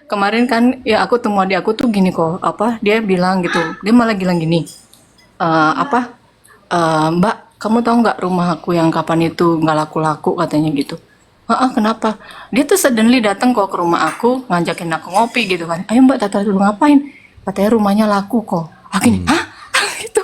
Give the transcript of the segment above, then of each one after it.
kemarin kan ya aku temu adik aku tuh gini kok, apa dia bilang gitu, dia malah bilang gini, apa, "Mbak, kamu tahu nggak rumah aku yang kapan itu nggak laku-laku?" katanya gitu. "Heeh, kenapa?" Dia tuh suddenly datang kok ke rumah aku, ngajakin aku ngopi gitu kan. "Ayo Mbak, Tata dulu ngapain?" Katanya rumahnya laku kok. Aku gini, Hmm. "Hah?" gitu.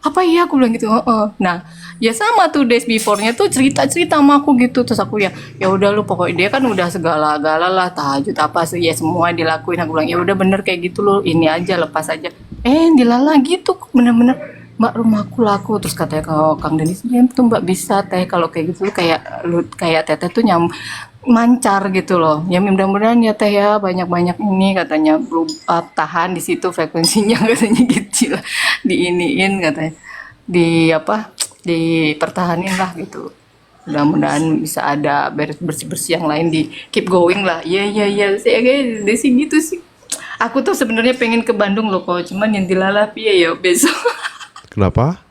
"Apa iya?" Aku bilang gitu, "Heeh." Nah, ya sama tuh days before-nya tuh cerita-cerita sama aku gitu. Terus aku ya, ya udah lu pokoknya dia kan udah segala-gala lah, tahajud apa sih ya semua dilakuin. Aku bilang, "Ya udah bener kayak gitu lu, ini aja lepas aja." Dilala gitu bener-bener, "Mbak, rumahku laku." Terus katanya kalau Kang Denis, "Ya tuh Mbak bisa teh kalau kayak gitu kayak lu kayak teteh tuh mancar gitu loh. Ya mudah-mudahan ya teh ya banyak-banyak ini," katanya, tahan di situ frekuensinya." katanya gitu lah, diiniin katanya, di apa, dipertahanin lah gitu. Mudah-mudahan bisa ada bersih-bersih yang lain di keep going lah. Iya iya iya, saya kayak desi gitu sih. Aku tuh sebenarnya pengen ke Bandung loh kok, cuman yang dilalap ya ya besok. Kenapa?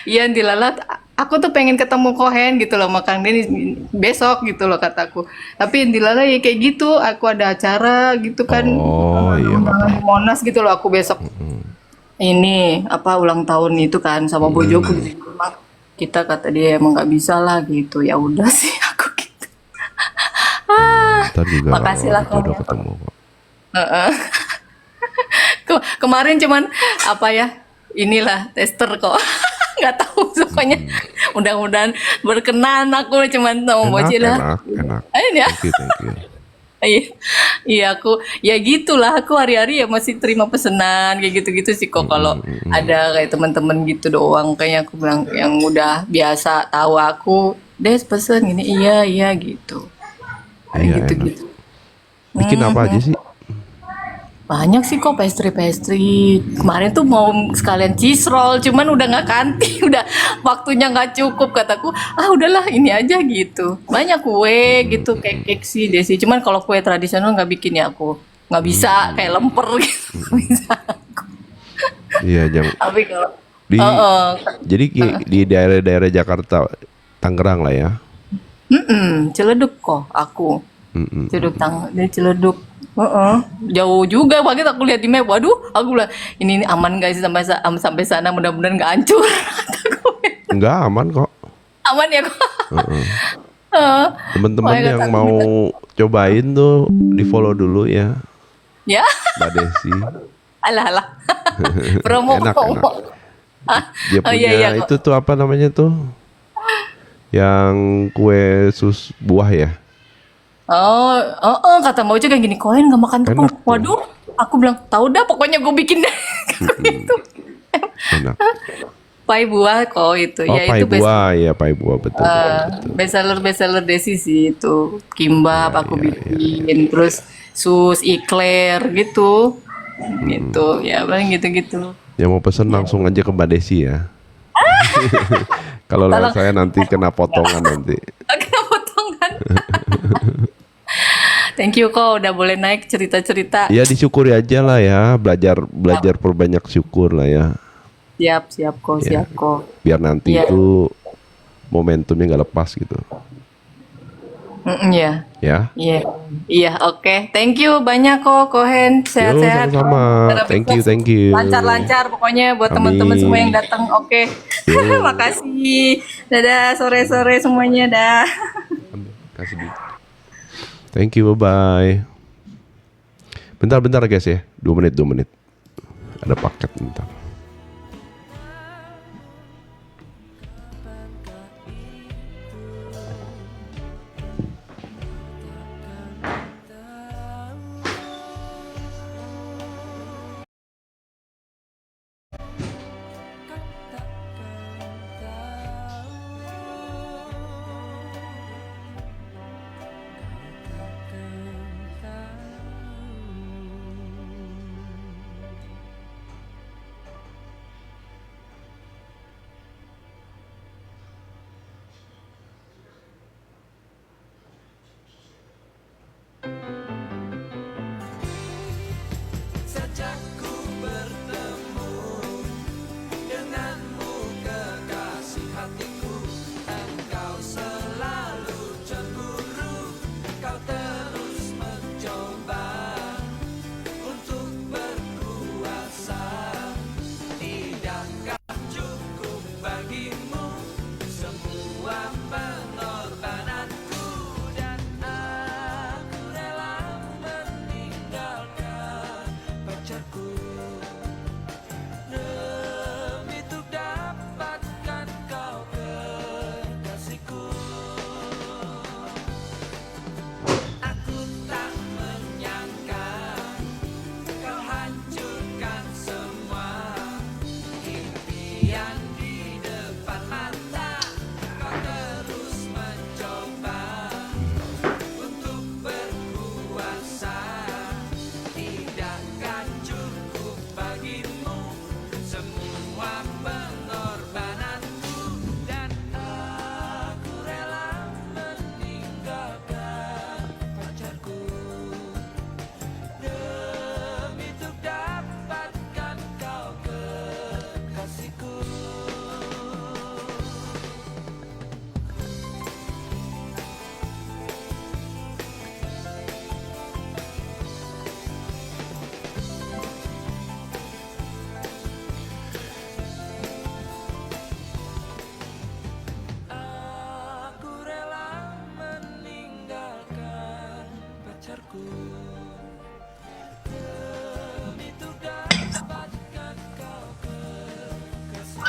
Iya dilalat, aku tuh pengen ketemu Kohen gitu loh sama Kang Denis besok gitu loh kataku. Tapi yang dilalat ya kayak gitu, aku ada acara gitu kan, Oh ada iya nggak undangan di apa-apa. Monas gitu loh aku besok ini apa ulang tahun itu kan sama bojoku Hmm. di rumah. Kita kata dia emang nggak bisa lah gitu. Ya udah sih aku gitu. Ntar juga kalau Makasih lah dijodoh Kohen. ketemu kok. Kemarin cuman apa ya? Inilah tester kok. Nggak tahu pokoknya. Mudah-mudahan berkenan aku cuman sama Enak, bocil lah. enak, enak. Ayo ya. Thank you, thank you. Iya, iya aku ya gitulah aku hari-hari ya masih terima pesanan kayak gitu-gitu sih kok kalau ada kayak teman-teman gitu doang kayaknya aku bilang yang udah biasa tahu aku Des pesen gini iya iya gitu kayak Iya enak. gitu-gitu. Bikin apa aja Mhm. sih? Banyak sih kok pastry-pastry. Kemarin tuh mau sekalian cheese roll, cuman udah nggak kanti, udah waktunya nggak cukup kataku. Ah udahlah ini aja gitu. Banyak kue gitu, cake-cake sih Desi. Cuman kalau kue tradisional nggak bikin ya aku. Nggak bisa kayak lemper gitu. Nggak bisa. Iya, jangan Tapi kalau di oh, jadi di daerah-daerah Jakarta, Tangerang lah ya. Ciledug kok aku. Ciledug Mm-mm. Dia Ciledug. Heeh. Jauh juga banget aku lihat di map. Waduh, aku bilang ini aman guys sampai sampai sana mudah-mudahan nggak hancur. Enggak aman kok. Aman ya kok. Heeh. Heeh. Temen-temen Makanya kata yang aku mau minta cobain tuh di follow dulu ya, ya, Mbak Desi. alah alah. Promo Enak, enak. promo. Dia Oh iya iya punya kok. itu tuh apa namanya tuh, yang kue sus buah ya. Oh, oh, oh, kata Mbak Uci kayak gini, koin nggak makan tepung. Enak tuh. Waduh, aku bilang tahu dah pokoknya gue bikin deh. Mm-mm. itu Enak. pai buah kok itu, Oh, ya pai itu best buah ya, pai buah betul betul betul. best seller Desi sih itu. Kimbap Iya aku iya iya iya. bikin, terus sus ikler gitu, gitu ya paling gitu-gitu. Yang mau pesen Ya, langsung aja ke Mbak Desi ya. Kalau lewat tolong. saya nanti kena potongan nanti. Kena potongan. Thank you kok udah boleh naik cerita-cerita. Ya disyukuri aja lah ya, belajar Siap, belajar perbanyak syukur lah ya. siap, Ya, siap kok. biar nanti Iya, itu momentumnya nggak lepas gitu. iya, Ya. iya, iya. Oke, thank you banyak kok, Kohen. Yo Sehat-sehat. sama-sama. Secara Thank you, sukses, thank you. lancar-lancar pokoknya buat teman-teman semua yang Amin. datang. Oke, Yo. makasih. Dadah, sore-sore semuanya. Dah. Ambil, kasih duit. Thank you, bye-bye. Bentar-bentar guys ya, 2 menit, 2 menit. Ada paket bentar.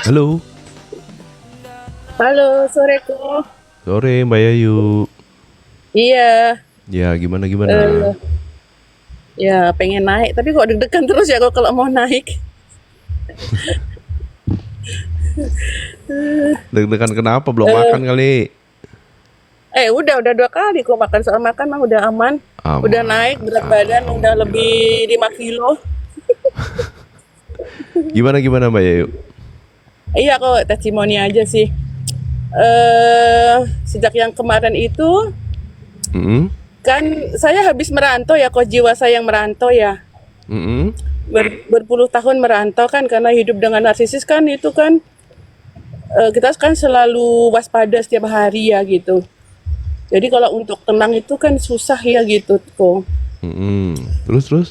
Halo. Halo, sore kok. Sore Mbak Yayu. Iya, Ya gimana gimana? ya pengen naik, tapi kok deg-degan terus ya kalau mau naik. Deg-degan kenapa? Belum makan kali. Udah 2 kali kok makan, soal makan mah udah aman. Aman. Udah naik berat badan, udah lebih 5 kilo. Gimana gimana Mbak Yayu? Iya kok, testimoni aja sih. Sejak yang kemarin itu, Mm-mm. kan saya habis merantau ya, kok jiwa saya yang merantau ya. Mm-mm. Berpuluh tahun merantau kan, karena hidup dengan narsisis kan itu kan, kita kan selalu waspada setiap hari ya gitu. Jadi kalau untuk tenang itu kan susah ya gitu kok. Mm-mm. Terus?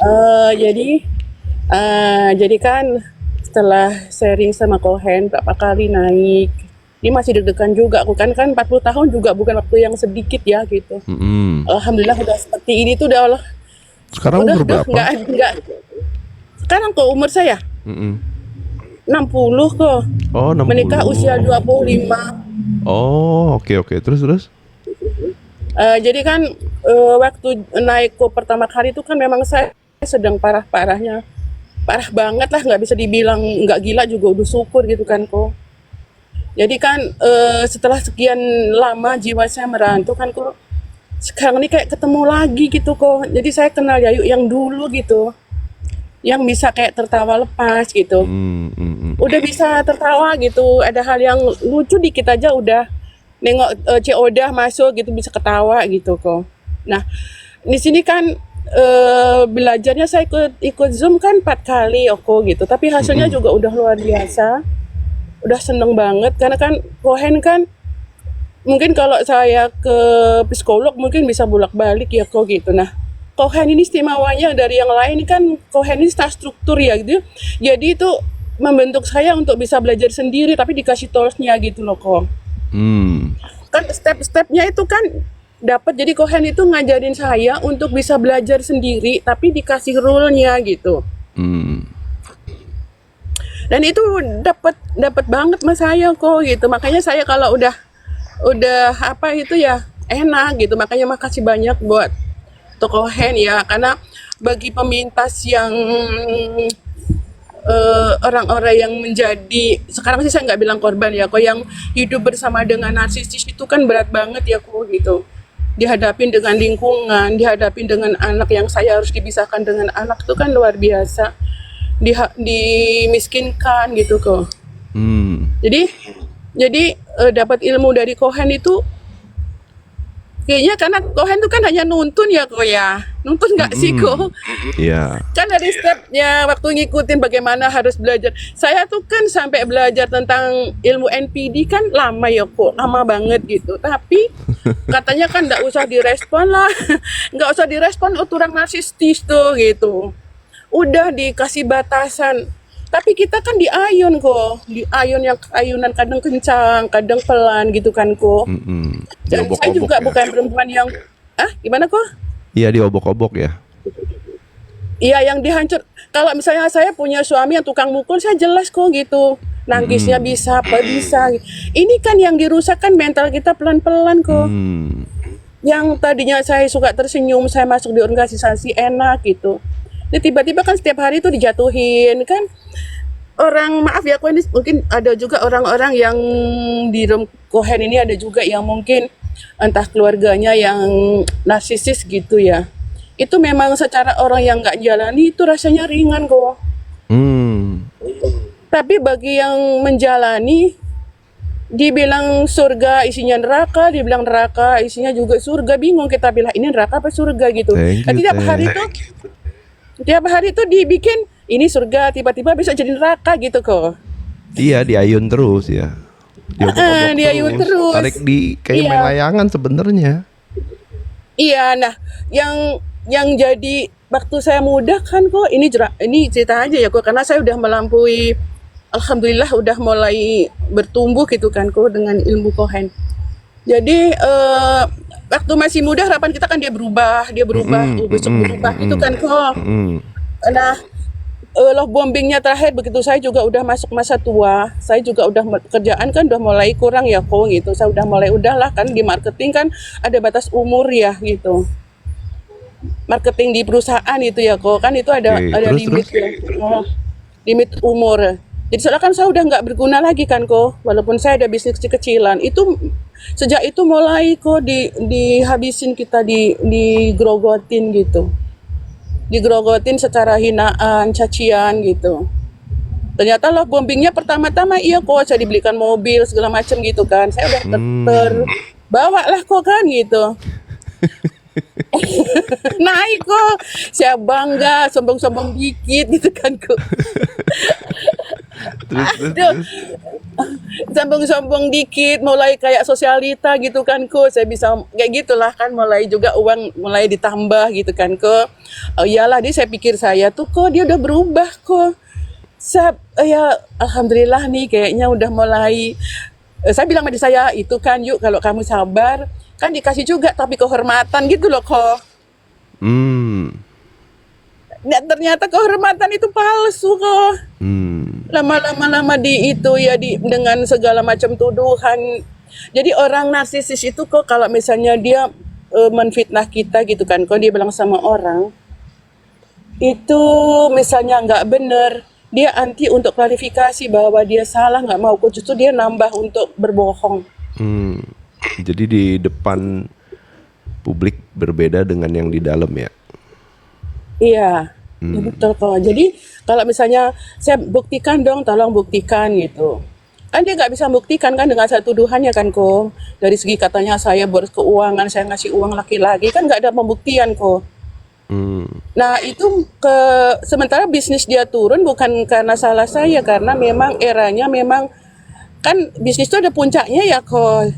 Jadi kan setelah sharing sama Kohen berapa kali naik, ini masih deg-degan juga aku kan 40 tahun juga bukan waktu yang sedikit ya gitu. Mm-mm. Alhamdulillah udah seperti ini tuh udah Allah. Sekarang umur berapa? Enggak. Sekarang kok umur saya Mm-mm. 60 kok. Oh 60. Menikah usia 25. Oh oke. Terus? Jadi kan waktu naik ke pertama kali itu kan memang saya sedang parah-parahnya. Parah banget lah, nggak bisa dibilang nggak gila juga udah syukur gitu kan kok. Jadi kan setelah sekian lama jiwa saya merantau kan kok, sekarang ini kayak ketemu lagi gitu kok. Jadi saya kenal Yayu yang dulu gitu, yang bisa kayak tertawa lepas gitu. Udah bisa tertawa gitu, ada hal yang lucu dikit aja udah nengok Odah masuk gitu bisa ketawa gitu kok. Nah di sini kan belajarnya saya ikut Zoom kan 4 kali gitu, tapi hasilnya juga udah luar biasa, udah seneng banget karena kan Kohen kan mungkin kalau saya ke psikolog mungkin bisa bolak-balik ya kok gitu. Nah Kohen ini istimewanya dari yang lain kan, Kohen ini struktur ya gitu, jadi itu membentuk saya untuk bisa belajar sendiri tapi dikasih toolsnya gitu loh kok. Kan step-stepnya itu kan dapat, jadi Kohen itu ngajarin saya untuk bisa belajar sendiri tapi dikasih rule-nya gitu. Dan itu dapat banget mas saya kok gitu. Makanya saya kalau udah apa itu ya enak gitu. Makanya makasih banyak buat Kohen ya, karena bagi pemintas yang orang-orang yang menjadi, sekarang sih saya nggak bilang korban ya kok, yang hidup bersama dengan narsisis itu kan berat banget ya kok gitu. Dihadapin dengan lingkungan, dihadapin dengan anak yang saya harus dipisahkan dengan anak itu kan luar biasa, dimiskinkan gitu kok. Jadi dapat ilmu dari Kohen itu kayaknya karena Kohen itu kan hanya nuntun ya kok ya, nuntun nggak sih kok? Iya. Kan dari stepnya waktu ngikutin bagaimana harus belajar. Saya tuh kan sampai belajar tentang ilmu NPD kan lama ya kok, lama banget gitu. Tapi katanya kan nggak usah direspon lah, nggak usah direspon orang narsistis tuh gitu. Udah dikasih batasan. Tapi kita kan diayun kok, diayun yang ayunan kadang kencang, kadang pelan gitu kan kok. Dan saya juga bukan perempuan yang, gimana kok? Iya diobok-obok ya. Iya yang dihancur. Kalau misalnya saya punya suami yang tukang mukul, saya jelas kok gitu. Nangisnya bisa, apa bisa. Ini kan yang dirusak kan mental kita pelan-pelan kok. Yang tadinya saya suka tersenyum, saya masuk di organisasi enak gitu. Jadi tiba-tiba kan setiap hari itu dijatuhin kan. Orang maaf ya, ini mungkin ada juga orang-orang yang di room Kohen ini ada juga yang mungkin entah keluarganya yang narsisis gitu ya. Itu memang secara orang yang nggak jalani itu rasanya ringan kok. Tapi bagi yang menjalani, dibilang surga isinya neraka, dibilang neraka isinya juga surga, bingung kita bilang ini neraka apa surga gitu. Tiap hari itu dibikin ini surga, tiba-tiba bisa jadi neraka gitu kok. Iya diayun terus ya. Diayun terus. Tarik di kayak main layangan sebenarnya. Iya, nah yang jadi waktu saya muda kan kok ini cerita aja ya kok, karena saya udah melampaui, alhamdulillah udah mulai bertumbuh gitu kan kok dengan ilmu Kohen. Jadi waktu masih muda harapan kita kan dia berubah, besok berubah itu kan kok. Nah, love bombingnya terakhir begitu saya juga udah masuk masa tua, saya juga udah kerjaan kan udah mulai kurang ya kok gitu. Saya udah mulai udahlah kan di marketing kan ada batas umur ya gitu. Marketing di perusahaan itu ya kok kan itu ada Oke, ada terus limit ya. Limit umur. Jadi soalnya kan saya udah nggak berguna lagi kan kok, walaupun saya ada bisnis kecil-kecilan. Itu sejak itu mulai kok dihabisin kita digrogotin gitu. Digrogotin secara hinaan, cacian gitu. Ternyata love bombingnya pertama-tama iya kok saya dibelikan mobil segala macam gitu kan. Saya udah terbawa lah kok kan gitu. Naik kok, saya bangga, sombong-sombong dikit gitu kan kok. Aduh, sombong-sombong dikit, mulai kayak sosialita gitu kan kok. Saya bisa kayak gitulah kan, mulai juga uang mulai ditambah gitu kan kok. Oh iyalah, dia saya pikir saya tuh kok dia udah berubah kok. Ya alhamdulillah nih kayaknya udah mulai. Saya bilang sama dia saya itu kan yuk kalau kamu sabar kan dikasih juga tapi kehormatan gitu loh kok. Nah, ternyata kehormatan itu palsu kok. Lama-lama di itu ya dengan segala macam tuduhan. Jadi orang narsisis itu kok kalau misalnya dia menfitnah kita gitu kan, kok dia bilang sama orang itu misalnya nggak benar, dia anti untuk klarifikasi bahwa dia salah nggak mau, kok justru dia nambah untuk berbohong. Jadi di depan publik berbeda dengan yang di dalam ya. Iya, ya betul kok. Jadi kalau misalnya saya buktikan dong, tolong buktikan gitu. Kan dia nggak bisa buktikan kan dengan satu tuduhannya kan kok. Dari segi katanya saya boros keuangan, saya ngasih uang laki-laki, kan nggak ada pembuktian kok. Nah itu sementara bisnis dia turun bukan karena salah saya, karena memang eranya memang kan bisnis itu ada puncaknya ya kok,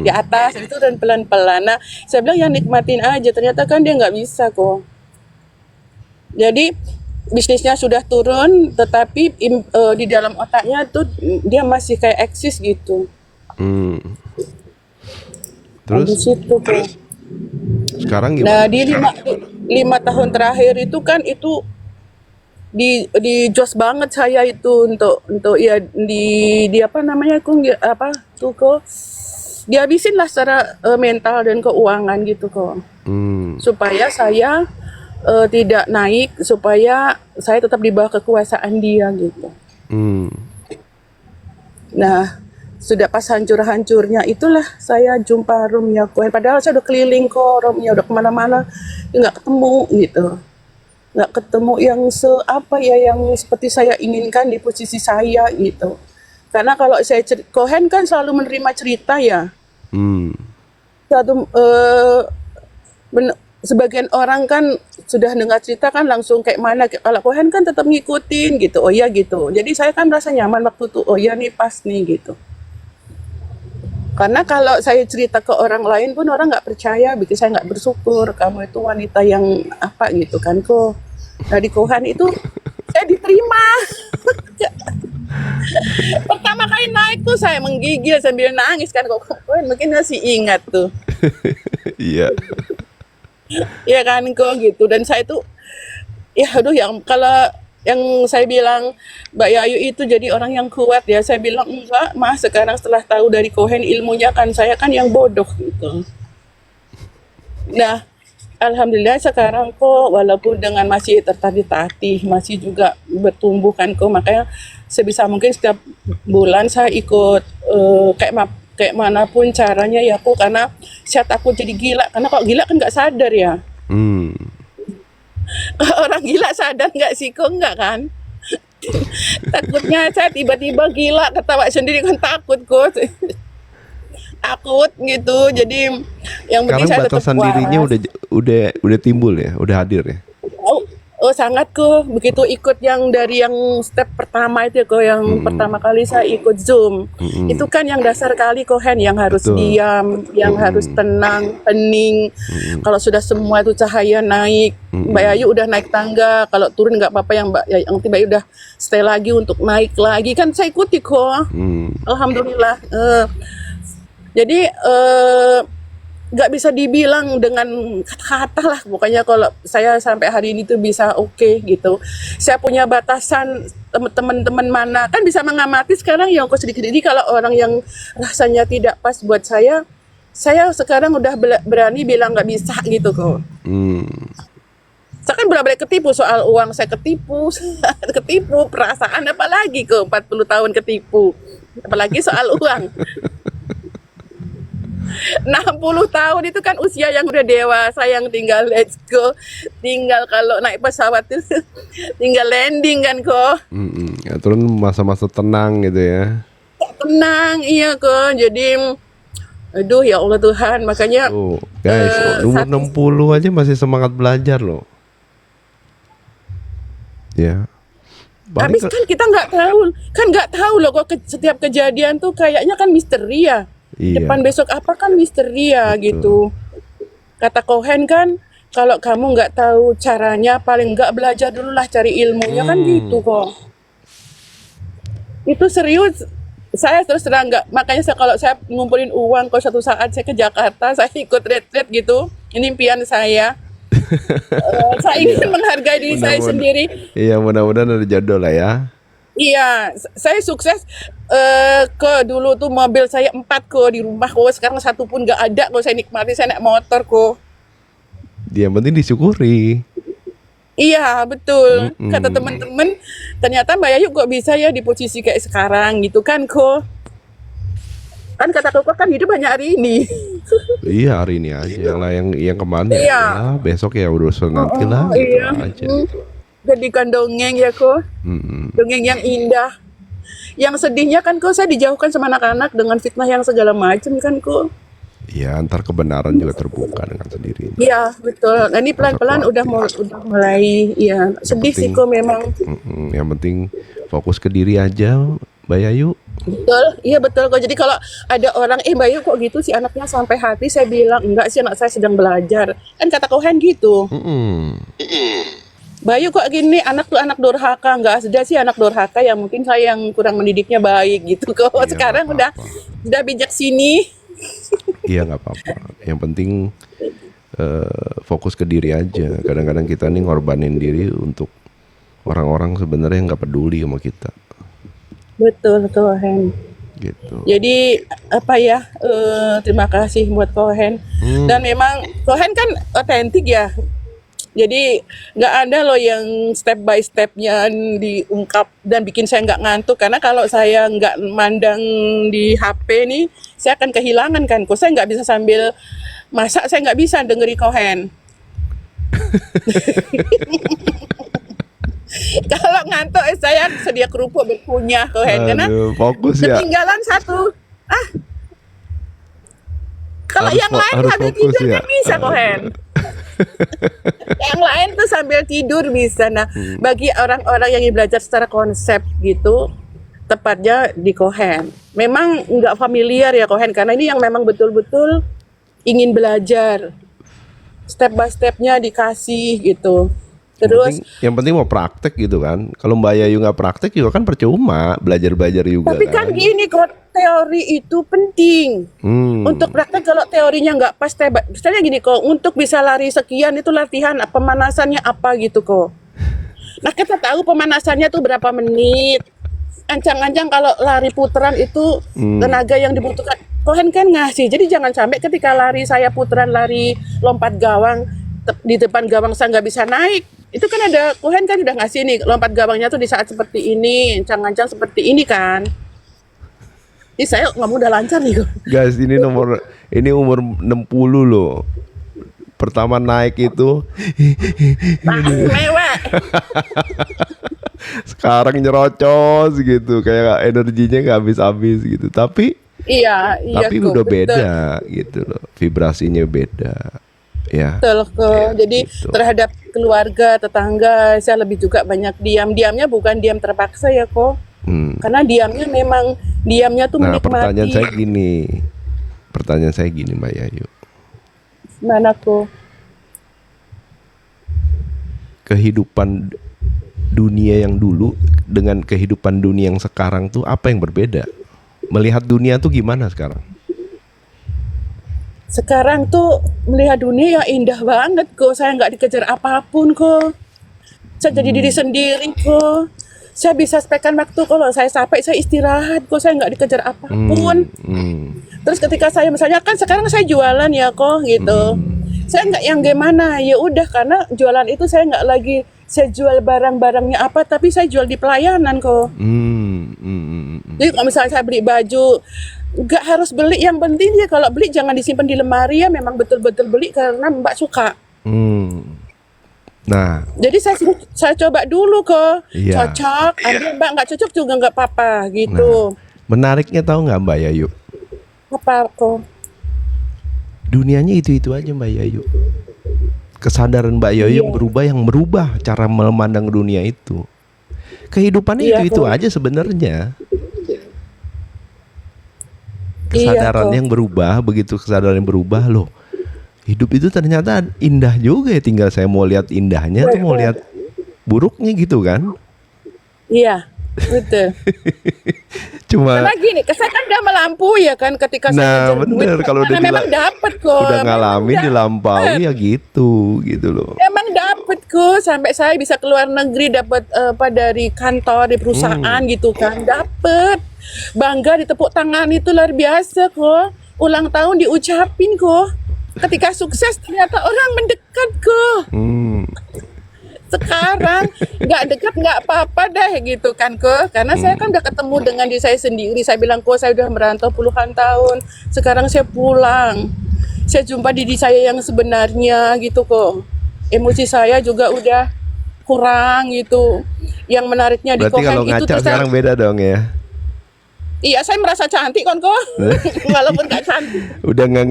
di atas itu dan pelan-pelan. Nah saya bilang yang nikmatin aja, ternyata kan dia nggak bisa kok. Jadi bisnisnya sudah turun, tetapi di dalam otaknya tuh dia masih kayak eksis gitu. Terus Di situ kok. sekarang Nah gimana? di 5 tahun terakhir itu kan itu di jos banget saya itu untuk ya di apa namanya kok apa tuh kok dihabisin lah secara mental dan keuangan gitu kok, supaya saya tidak naik, supaya saya tetap di bawah kekuasaan dia gitu. Nah sudah pas hancur-hancurnya itulah saya jumpa roomnya Cohen, padahal saya udah keliling kok roomnya, udah kemana-mana nggak ketemu gitu. Nggak ketemu yang yang seperti saya inginkan di posisi saya gitu. Karena kalau saya Cohen kan selalu menerima cerita ya. Sebagian orang kan sudah dengar cerita kan langsung kayak mana. Kalau Cohen kan tetap ngikutin gitu. Oh iya gitu. Jadi saya kan rasa nyaman waktu itu. Oh iya nih pas nih gitu. Karena kalau saya cerita ke orang lain pun orang nggak percaya, bikin saya nggak bersyukur. Kamu itu wanita yang apa gitu kan kok. Dari Cohen itu saya diterima. Pertama kali naik tuh saya menggigil sambil nangis kan, kok Cohen mungkin masih ingat tuh. Iya. Iya kan kok gitu. Dan saya tuh ya aduh yang kalau yang saya bilang Mbak Yayu itu jadi orang yang kuat ya, saya bilang enggak mas, sekarang setelah tahu dari Cohen ilmunya kan saya kan yang bodoh gitu. Nah alhamdulillah sekarang kok walaupun dengan masih tertatih-tatih, masih juga bertumbuh kan kok, makanya sebisa mungkin setiap bulan saya ikut kayak manapun caranya ya kok, karena saya takut jadi gila, karena kalau gila kan nggak sadar ya. Orang gila sadar nggak sih kok, nggak kan? Takutnya saya tiba-tiba gila ketawa sendiri kan takut kok. Takut gitu. Jadi yang penting Sekarang saya tetap batasan dirinya udah timbul ya, udah hadir ya. Oh sangat kok, begitu ikut yang dari yang step pertama itu kok, yang pertama kali saya ikut Zoom, itu kan yang dasar kali Cohen, yang harus Betul. diam, yang harus tenang, hening. Kalau sudah semua itu cahaya naik, Mbak Yayu udah naik tangga, kalau turun nggak apa-apa, yang Mbak Yayu udah stay lagi untuk naik lagi, kan saya ikuti kok. Alhamdulillah. Jadi nggak bisa dibilang dengan kata-kata lah. Pokoknya kalau saya sampai hari ini tuh bisa oke gitu. Saya punya batasan, teman-teman mana kan bisa mengamati sekarang yang kok sedikit ini kalau orang yang rasanya tidak pas buat saya sekarang udah berani bilang nggak bisa gitu kok. Saya kan bolak-balik ketipu soal uang, saya ketipu, ketipu perasaan apalagi kok 40 tahun ketipu. Apalagi soal uang. 60 tahun itu kan usia yang udah dewasa yang tinggal let's go. Tinggal kalau naik pesawat itu tinggal landing kan kok. Ya, turun masa-masa tenang gitu ya. Tenang, iya kok. Jadi aduh ya Allah Tuhan, makanya Tuh, guys, umur 60 aja masih semangat belajar loh. Ya. habis kan kita nggak tahu loh kok setiap kejadian tuh kayaknya kan misteri ya. Iya. Depan besok apa kan misteri ya gitu. Kata Cohen kan kalau kamu nggak tahu caranya paling nggak belajar dulu lah cari ilmunya kan gitu kok. Itu serius. Saya terus terang nggak, makanya kalau saya ngumpulin uang kalau satu saat saya ke Jakarta saya ikut retreat gitu. Ini impian saya. Saya ingin menghargai diri saya sendiri. Iya, mudah-mudahan ada jodoh lah ya. Iya, saya sukses ke dulu tuh mobil saya 4 kok di rumah kok, sekarang 1 pun nggak ada kok, saya nikmati saya naik motor kok. Yang penting disyukuri. Iya betul, kata teman-teman ternyata Mbak Yayu kok bisa ya di posisi kayak sekarang gitu kan kok. Kan kata koko kan hidup hanya hari ini. Iya, hari ini aja lah, yang kemarin Iya. ya besok ya urusan nanti lah gitu Iya. aja. Jadikan dongeng ya kok, dongeng yang indah. Yang sedihnya kan kok saya dijauhkan sama anak-anak dengan fitnah yang segala macam kan kok. Iya, ntar kebenaran juga terbuka dengan sendirinya. Iya betul. Nah, ini pelan-pelan udah mulai. Iya sedih sih penting- kok memang. Yang penting fokus ke diri aja, Mbak Yayu. Betul, iya betul kok. Jadi kalau ada orang, Mbak Yu kok gitu sih anaknya sampai hati, saya bilang enggak sih, anak saya sedang belajar. Kan kata Cohen gitu. Mbak Yu kok gini, anak tuh anak durhaka, enggak ada sih anak durhaka, ya mungkin saya yang kurang mendidiknya baik gitu kok. Iya, Sekarang nggak udah bijak sini. Iya, nggak apa-apa. Yang penting fokus ke diri aja. Kadang-kadang kita nih ngorbanin diri untuk orang-orang sebenarnya nggak peduli sama kita. Betul Cohen. Gitu. Jadi apa ya? Terima kasih buat Cohen. Dan memang Cohen kan otentik ya. Jadi nggak ada loh yang step by stepnya diungkap dan bikin saya nggak ngantuk, karena kalau saya nggak mandang di HP nih saya akan kehilangan kan. Kok saya nggak bisa sambil masak, saya nggak bisa dengeri Cohen. Kalau ngantuk saya sedia kerupuk berkunyah Cohen, karena Aduh, fokus ya. ketinggalan satu. Kalau Harus yang lain harus sambil fokus tidur ya. kan bisa Cohen. Yang lain tuh sambil tidur bisa. Nah, bagi orang-orang yang ingin belajar secara konsep gitu, tepatnya di Cohen. Memang nggak familiar ya Cohen, karena ini yang memang betul-betul ingin belajar. Step by stepnya dikasih gitu. Terus Yang penting mau praktek gitu kan. Kalau Mbak Yayu nggak praktek juga kan percuma, belajar-belajar juga. tapi kan gini kok, teori itu penting. Untuk praktek kalau teorinya nggak pas, misalnya gini kok, untuk bisa lari sekian itu latihan pemanasannya apa gitu kok. Nah kita tahu pemanasannya tuh berapa menit. Ancang-ancang kalau lari putaran itu tenaga yang dibutuhkan. Cohen kan ngasih, jadi jangan sampai ketika lari saya putaran lari lompat gawang di depan gawang saya nggak bisa naik. Itu kan ada Cohen kan udah ngasih nih lompat gawangnya tuh di saat seperti ini, ancang-ancang seperti ini kan. Ini saya ngomong udah lancar nih kok. Guys, ini umur 60 loh. Pertama naik itu Mewah. sekarang nyerocos gitu, kayak energinya nggak habis-habis gitu. Tapi Iya tapi kok, udah betul. beda gitu loh. Vibrasinya beda. Ya. Betul kok. Jadi gitu. terhadap keluarga, tetangga, saya lebih juga banyak diam. Diamnya bukan diam terpaksa ya kok. Karena diamnya tuh Nah, menikmati. pertanyaan saya gini Mbak Yayu. Mana kok? Kehidupan dunia yang dulu dengan kehidupan dunia yang sekarang tuh apa yang berbeda? Melihat dunia tuh gimana sekarang? Sekarang tuh melihat dunia yang indah banget kok. Saya nggak dikejar apapun kok. Saya jadi diri sendiri kok. Saya bisa spekkan waktu kalau saya capek saya istirahat kok. Saya nggak dikejar apapun. Terus ketika saya misalnya kan sekarang saya jualan ya kok gitu. Saya nggak yang gimana ya udah karena jualan itu saya nggak lagi saya jual barang-barangnya apa tapi saya jual di pelayanan kok. Jadi kalau misalnya saya beli baju nggak harus beli yang penting ya kalau beli jangan disimpan di lemari ya memang betul-betul beli karena Mbak suka. Nah, Jadi saya coba dulu kok iya. cocok, ada Mbak nggak cocok juga nggak apa-apa gitu. Menariknya tahu nggak Mbak Yayu? Apa kok? Dunianya itu-itu aja Mbak Yayu. Kesadaran Mbak Yayu yang berubah cara memandang dunia itu. Kehidupannya Iya, itu-itu kok. aja sebenarnya. Iya, Kesadaran kok. yang berubah, begitu kesadaran yang berubah loh. Hidup itu ternyata indah juga ya, tinggal saya mau lihat indahnya atau mau lihat buruknya gitu kan. Iya, betul. Cuma Karena gini, saya kan udah melampaui ya kan ketika saya nah ngejar duit. bener kalau udah Karena memang dapat kok. udah ngalamin Memang dilampaui ya gitu loh. Emang dapat kok sampai saya bisa keluar negeri dapat apa dari kantor di perusahaan gitu kan dapat bangga ditepuk tangan itu luar biasa kok ulang tahun diucapin kok ketika sukses ternyata orang mendekat kok sekarang nggak dekat nggak apa-apa deh gitu kan kok karena saya kan udah ketemu dengan diri saya sendiri saya bilang kok saya udah merantau puluhan tahun sekarang saya pulang saya jumpa diri saya yang sebenarnya gitu kok emosi saya juga udah kurang gitu yang menariknya di Berarti Kohen kalau itu ngaca terus sekarang beda dong ya. iya saya merasa cantik kan kok walaupun gak cantik Udah nggak,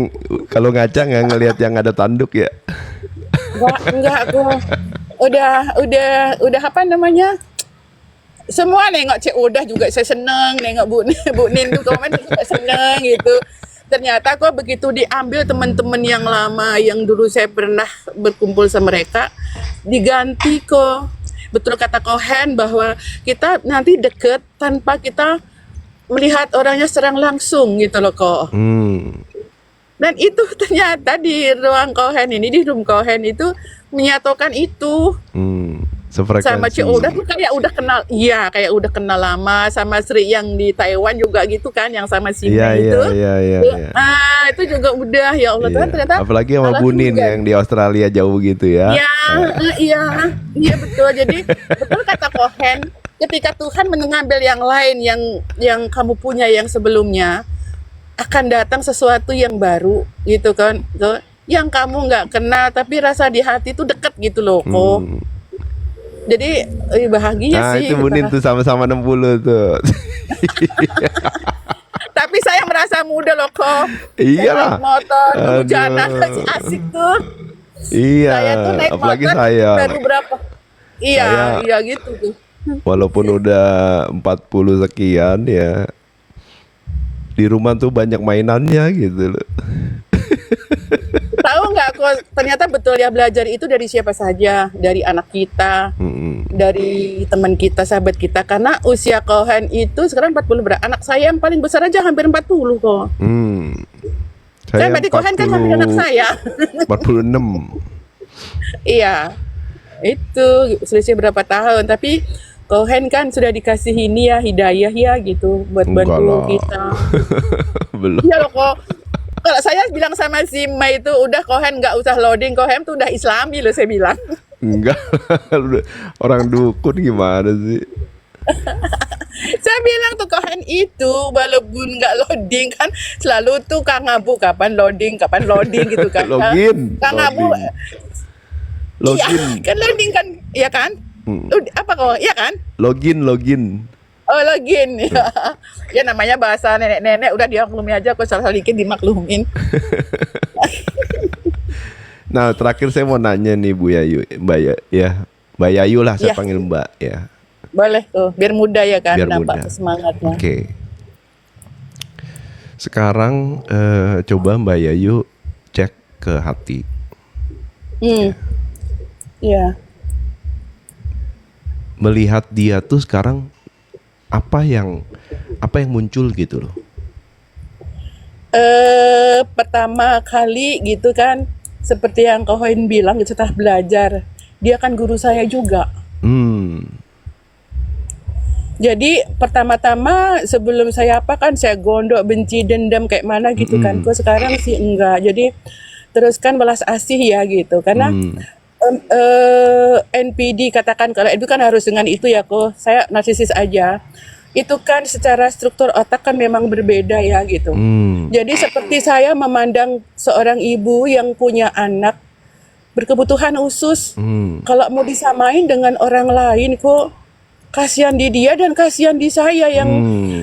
kalau ngaca nggak ngelihat yang ada tanduk ya. enggak kok udah apa namanya semua nengok Cik Udah juga saya seneng nengok Bu Nin tuh komen juga seneng gitu ternyata kok begitu diambil teman-teman yang lama yang dulu saya pernah berkumpul sama mereka diganti kok betul kata Kohen bahwa kita nanti deket tanpa kita melihat orangnya serang langsung gitu loh kok dan itu ternyata di ruang Kohen ini di room Kohen itu menyatukan itu Sefrekuensi. sama Cik Udah tuh kayak udah kenal iya kayak udah kenal lama sama Sri yang di Taiwan juga gitu kan yang sama si Mei itu Iya. ah itu juga udah ya Allah Tuhan Iya. ternyata Apalagi sama Bu Nin alhamdulillah. yang di Australia jauh gitu ya. Iya betul jadi betul kata Kohen ketika Tuhan mengambil yang lain yang kamu punya yang sebelumnya akan datang sesuatu yang baru gitu kan tuh yang kamu nggak kenal tapi rasa di hati itu deket gitu loh kok jadi bahagia Nah sih itu Bu Nin tuh sama-sama 60 tuh. tapi saya merasa muda loh kok Iyalah. naik motor Aduh. hujanan masih asik tuh Iya. saya tuh naik Apalagi motor saya. baru berapa Saya- iya gitu tuh Walaupun udah 40 sekian ya, di rumah tuh banyak mainannya gitu loh. tahu nggak kok ternyata betul ya belajar itu dari siapa saja dari anak kita dari teman kita sahabat kita karena usia Kohen itu sekarang 40 berapa anak saya yang paling besar aja hampir 40 kok kan berarti Kohen kan hampir anak saya 46. iya itu selisih berapa tahun tapi Kohen kan sudah dikasih ini ya hidayah ya gitu buat Enggak bantu lah. kita Belum. iya loh kok kalau saya bilang sama si Mei itu udah Kohen nggak usah loading Kohen tuh udah Islami loh saya bilang Enggak. Orang dukun gimana sih? saya bilang tuh Kohen itu walaupun nggak loading kan selalu tuh Kang Abu kapan loading gitu kan Login. Kang Abu iya Login. kan loading kan iya kan apa kok iya kan Login. oh login ya ya namanya bahasa nenek-nenek udah dimaklumi aja kok salah dikit dimaklumin Nah terakhir saya mau nanya nih Bu Yayu, Mbak Yayu lah saya Iya. panggil Mbak ya. boleh tuh biar muda ya kan Biar nampak muda. semangatnya Oke. Sekarang coba Mbak Yayu cek ke hati. iya Melihat dia tuh sekarang apa yang muncul gitu loh. Pertama kali gitu kan, seperti yang Kak Hoin bilang setelah belajar, dia kan guru saya juga. Hmm. Jadi pertama-tama sebelum saya apa kan saya gondok, benci, dendam kayak mana gitu kan. Kok sekarang sih enggak. Jadi teruskan belas asih ya gitu. Karena Hmm. NPD katakan kalau itu kan harus dengan itu ya kok. Saya narsisis aja. Itu kan secara struktur otak kan memang berbeda ya gitu. Hmm. Jadi seperti saya memandang seorang ibu yang punya anak berkebutuhan khusus. Hmm. Kalau mau disamain dengan orang lain kok kasihan di dia dan kasihan di saya yang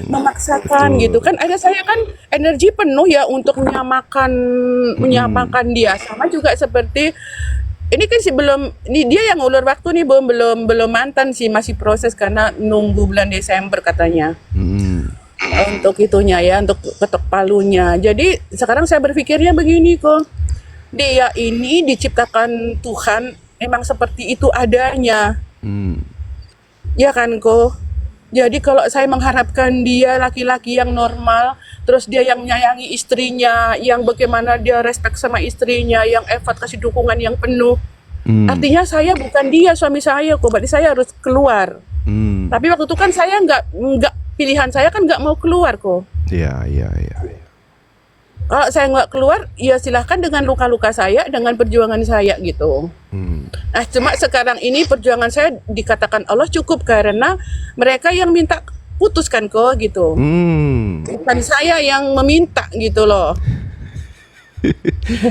memaksakan Betul. gitu kan. Ada saya kan energi penuh ya untuk menyamakan dia. Sama juga seperti ini kan sih belum, ini dia yang ulur waktu nih belum mantan sih, masih proses karena nunggu bulan Desember katanya. Hmm. Untuk itunya ya, untuk ketok palunya. Jadi sekarang saya berpikirnya begini kok. Dia ini diciptakan Tuhan memang seperti itu adanya. Hmm. Ya kan kok. Jadi kalau saya mengharapkan dia laki-laki yang normal, terus dia yang menyayangi istrinya, yang bagaimana dia respect sama istrinya, yang effort kasih dukungan yang penuh. Hmm. Artinya saya bukan dia suami saya kok, berarti saya harus keluar. Hmm. Tapi waktu itu kan saya nggak pilihan saya kan nggak mau keluar kok. Ya, ya, ya. Kalau saya nggak keluar, ya silahkan dengan luka-luka saya, dengan perjuangan saya gitu. Hmm. Nah, cuma sekarang ini perjuangan saya dikatakan Allah cukup karena mereka yang minta putuskan kok gitu. Hmm. Bukan saya yang meminta gitu loh.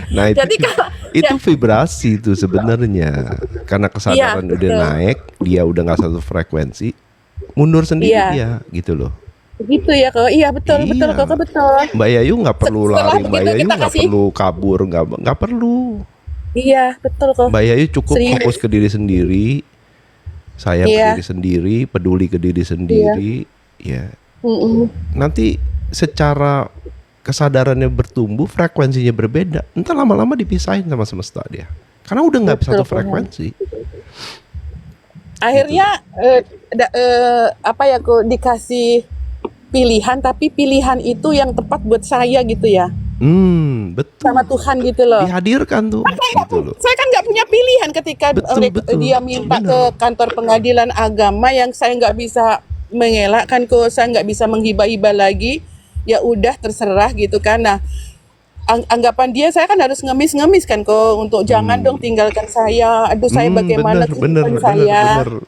Nah, itu Jadi kalau itu ya, vibrasi itu sebenarnya. Karena kesadaran iya, udah betul. naik, dia udah nggak satu frekuensi, mundur sendiri Iya, dia gitu loh. begitu ya kok. Iya betul betul Iya. kok betul. Mbak Yayu nggak perlu Setelah lari, Mbak begitu Yayu kita nggak kasih, perlu kabur, nggak perlu. iya betul kok. Mbak Yayu cukup fokus Serius. ke diri sendiri, sayang ke Iya, diri sendiri, peduli ke diri iya. sendiri, ya. Mm-mm. Nanti secara kesadarannya bertumbuh, frekuensinya berbeda. Entar lama-lama dipisahin sama semesta dia. Karena udah nggak Betul satu kok. frekuensi. Akhirnya apa ya kok dikasih pilihan, tapi pilihan itu yang tepat buat saya gitu ya, sama Betul. Tuhan gitu loh. Dihadirkan tuh, gitu loh. Saya kan nggak punya pilihan ketika Betul, betul. dia minta ke Benar. kantor pengadilan agama yang saya nggak bisa mengelakkan kok, saya nggak bisa menghibah-hibah lagi. Ya udah terserah gitu kan. Nah, anggapan dia saya kan harus ngemis-ngemis kan kok untuk jangan dong tinggalkan saya. Aduh saya bagaimana Bener, bener, kehidupan bener, saya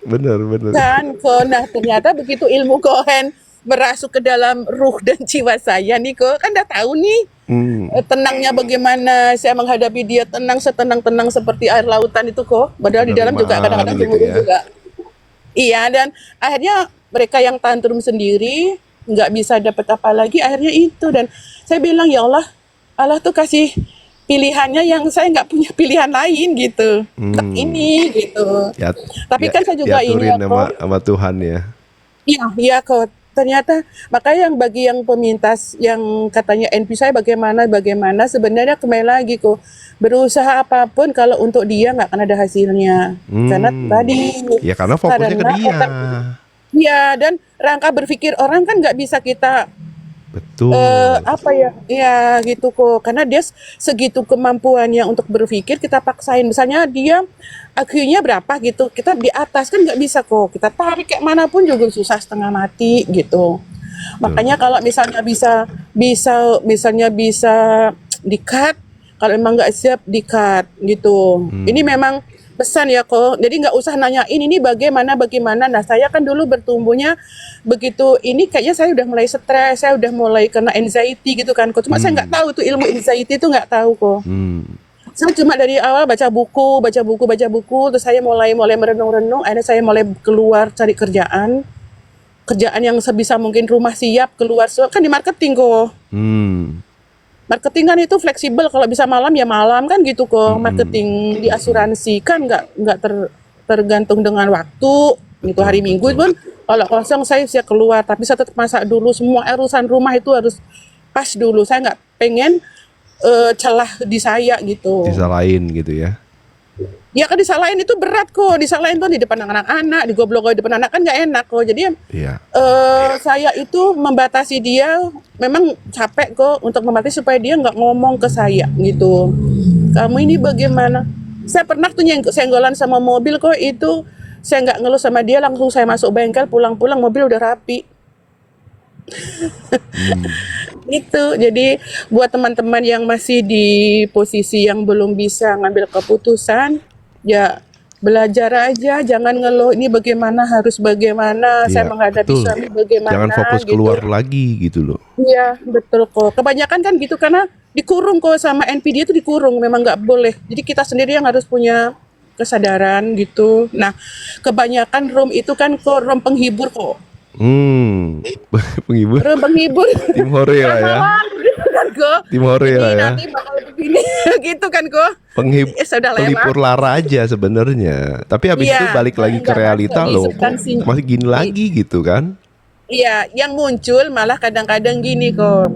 bener, bener. kan kok. Nah ternyata begitu ilmu Kohen merasuk ke dalam ruh dan jiwa saya nih kok, kan udah tahu nih tenangnya bagaimana saya menghadapi dia, tenang setenang-tenang seperti air lautan itu kok. Padahal di dalam juga Penerimaan kadang-kadang gitu gemuruh ya. juga. Iya, dan akhirnya mereka yang tantrum sendiri nggak bisa dapat apa lagi, akhirnya itu. Dan saya bilang ya Allah, Allah tuh kasih pilihannya yang saya nggak punya pilihan lain gitu. Tak ini gitu. Ya, Tapi kan saya juga ini diaturin ya sama, kok. sama Tuhan ya. Iya, iya kok. Ternyata makanya yang bagi yang pemintas yang katanya NP saya bagaimana sebenarnya kembali lagi kok, berusaha apapun kalau untuk dia nggak akan ada hasilnya. Karena tadi Ya karena fokusnya ke karena dia. otak, ya, dan rangka berpikir orang kan nggak bisa kita Betul. apa ya, ya gitu kok. Karena dia segitu kemampuannya untuk berpikir, kita paksain. Misalnya dia IQ-nya berapa gitu, kita di atas kan nggak bisa kok. Kita tarik kayak manapun juga susah setengah mati gitu. Makanya kalau misalnya misalnya bisa di-cut, kalau memang nggak siap di-cut gitu. Ini memang pesan ya kok. Jadi nggak usah nanyain ini bagaimana. Nah saya kan dulu bertumbuhnya begitu ini kayaknya saya udah mulai stres, saya udah mulai kena anxiety gitu kan kok. Cuma saya nggak tahu tuh ilmu anxiety itu nggak tahu kok. Saya cuma dari awal baca buku, terus saya mulai merenung-renung, akhirnya saya mulai keluar cari kerjaan yang sebisa mungkin rumah siap keluar. So, kan di marketing kok. Marketing kan itu fleksibel, kalau bisa malam ya malam kan gitu kok. Marketing di asuransi kan nggak tergantung dengan waktu gitu. Hari Minggu pun kalau kosong saya bisa keluar, tapi saya tetap masak dulu, semua urusan rumah itu harus pas dulu. Saya nggak pengen celah di saya gitu. Disalahin gitu ya. Ya kan disalahin itu berat kok, disalahin tuh di depan anak-anak, digoblok di depan anak kan nggak enak kok. Jadi Iya. saya itu membatasi dia, memang capek kok untuk membatasi supaya dia nggak ngomong ke saya gitu. Kamu ini bagaimana? Saya pernah tuh senggolan sama mobil kok itu, saya nggak ngeluh sama dia, langsung saya masuk bengkel, pulang-pulang mobil udah rapi. Itu jadi buat teman-teman yang masih di posisi yang belum bisa ngambil keputusan, ya belajar aja, jangan ngeluh ini bagaimana, harus bagaimana, saya Iya, menghadapi betul. suami bagaimana Jangan fokus gitu. keluar lagi gitu loh. Iya, betul kok. Kebanyakan kan gitu karena dikurung kok sama NPD itu dikurung, memang nggak boleh. Jadi kita sendiri yang harus punya kesadaran gitu. Nah, kebanyakan room itu kan kok room penghibur kok. Penghibur Room penghibur. tim hore lah ya. Malam gitu kan kok. Tim hore Ini lah ya. nanti bakal begini gitu kan kok. Penghibur Sudah lewat. lara aja sebenarnya. Tapi habis itu Iya, balik lagi ke nggak realita masuk di loh. Kok substansinya. masih gini lagi gitu kan? Iya, yang muncul malah kadang-kadang gini kok.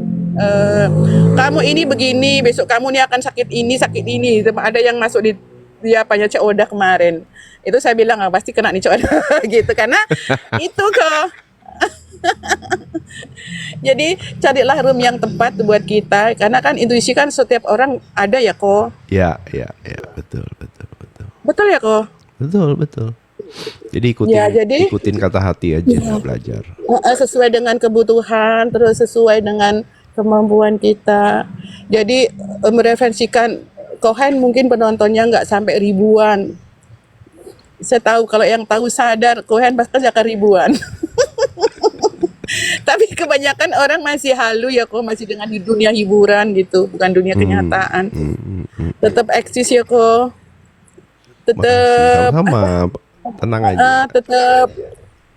Kamu ini begini, besok kamu ini akan sakit ini, sakit ini. Ada yang masuk di apanya Cik Oda kemarin. Itu saya bilang pasti kena nih Cik Oda gitu karena itu kok. Jadi carilah room yang tepat buat kita karena kan intuisi kan setiap orang ada ya kok. Ya, betul. Betul ya kok. Betul. Jadi Ya, jadi ikutin kata hati aja belajar. sesuai dengan kebutuhan, terus sesuai dengan kemampuan kita. Jadi mereferensikan Kohen mungkin penontonnya nggak sampai ribuan. Saya tahu kalau yang tahu sadar Kohen pasti akan ribuan. Tapi kebanyakan orang masih halu ya kok, masih dengan di dunia hiburan gitu, bukan dunia kenyataan. Tetap eksis ya kok. Makasih, Tetap sama-sama. Tenang aja.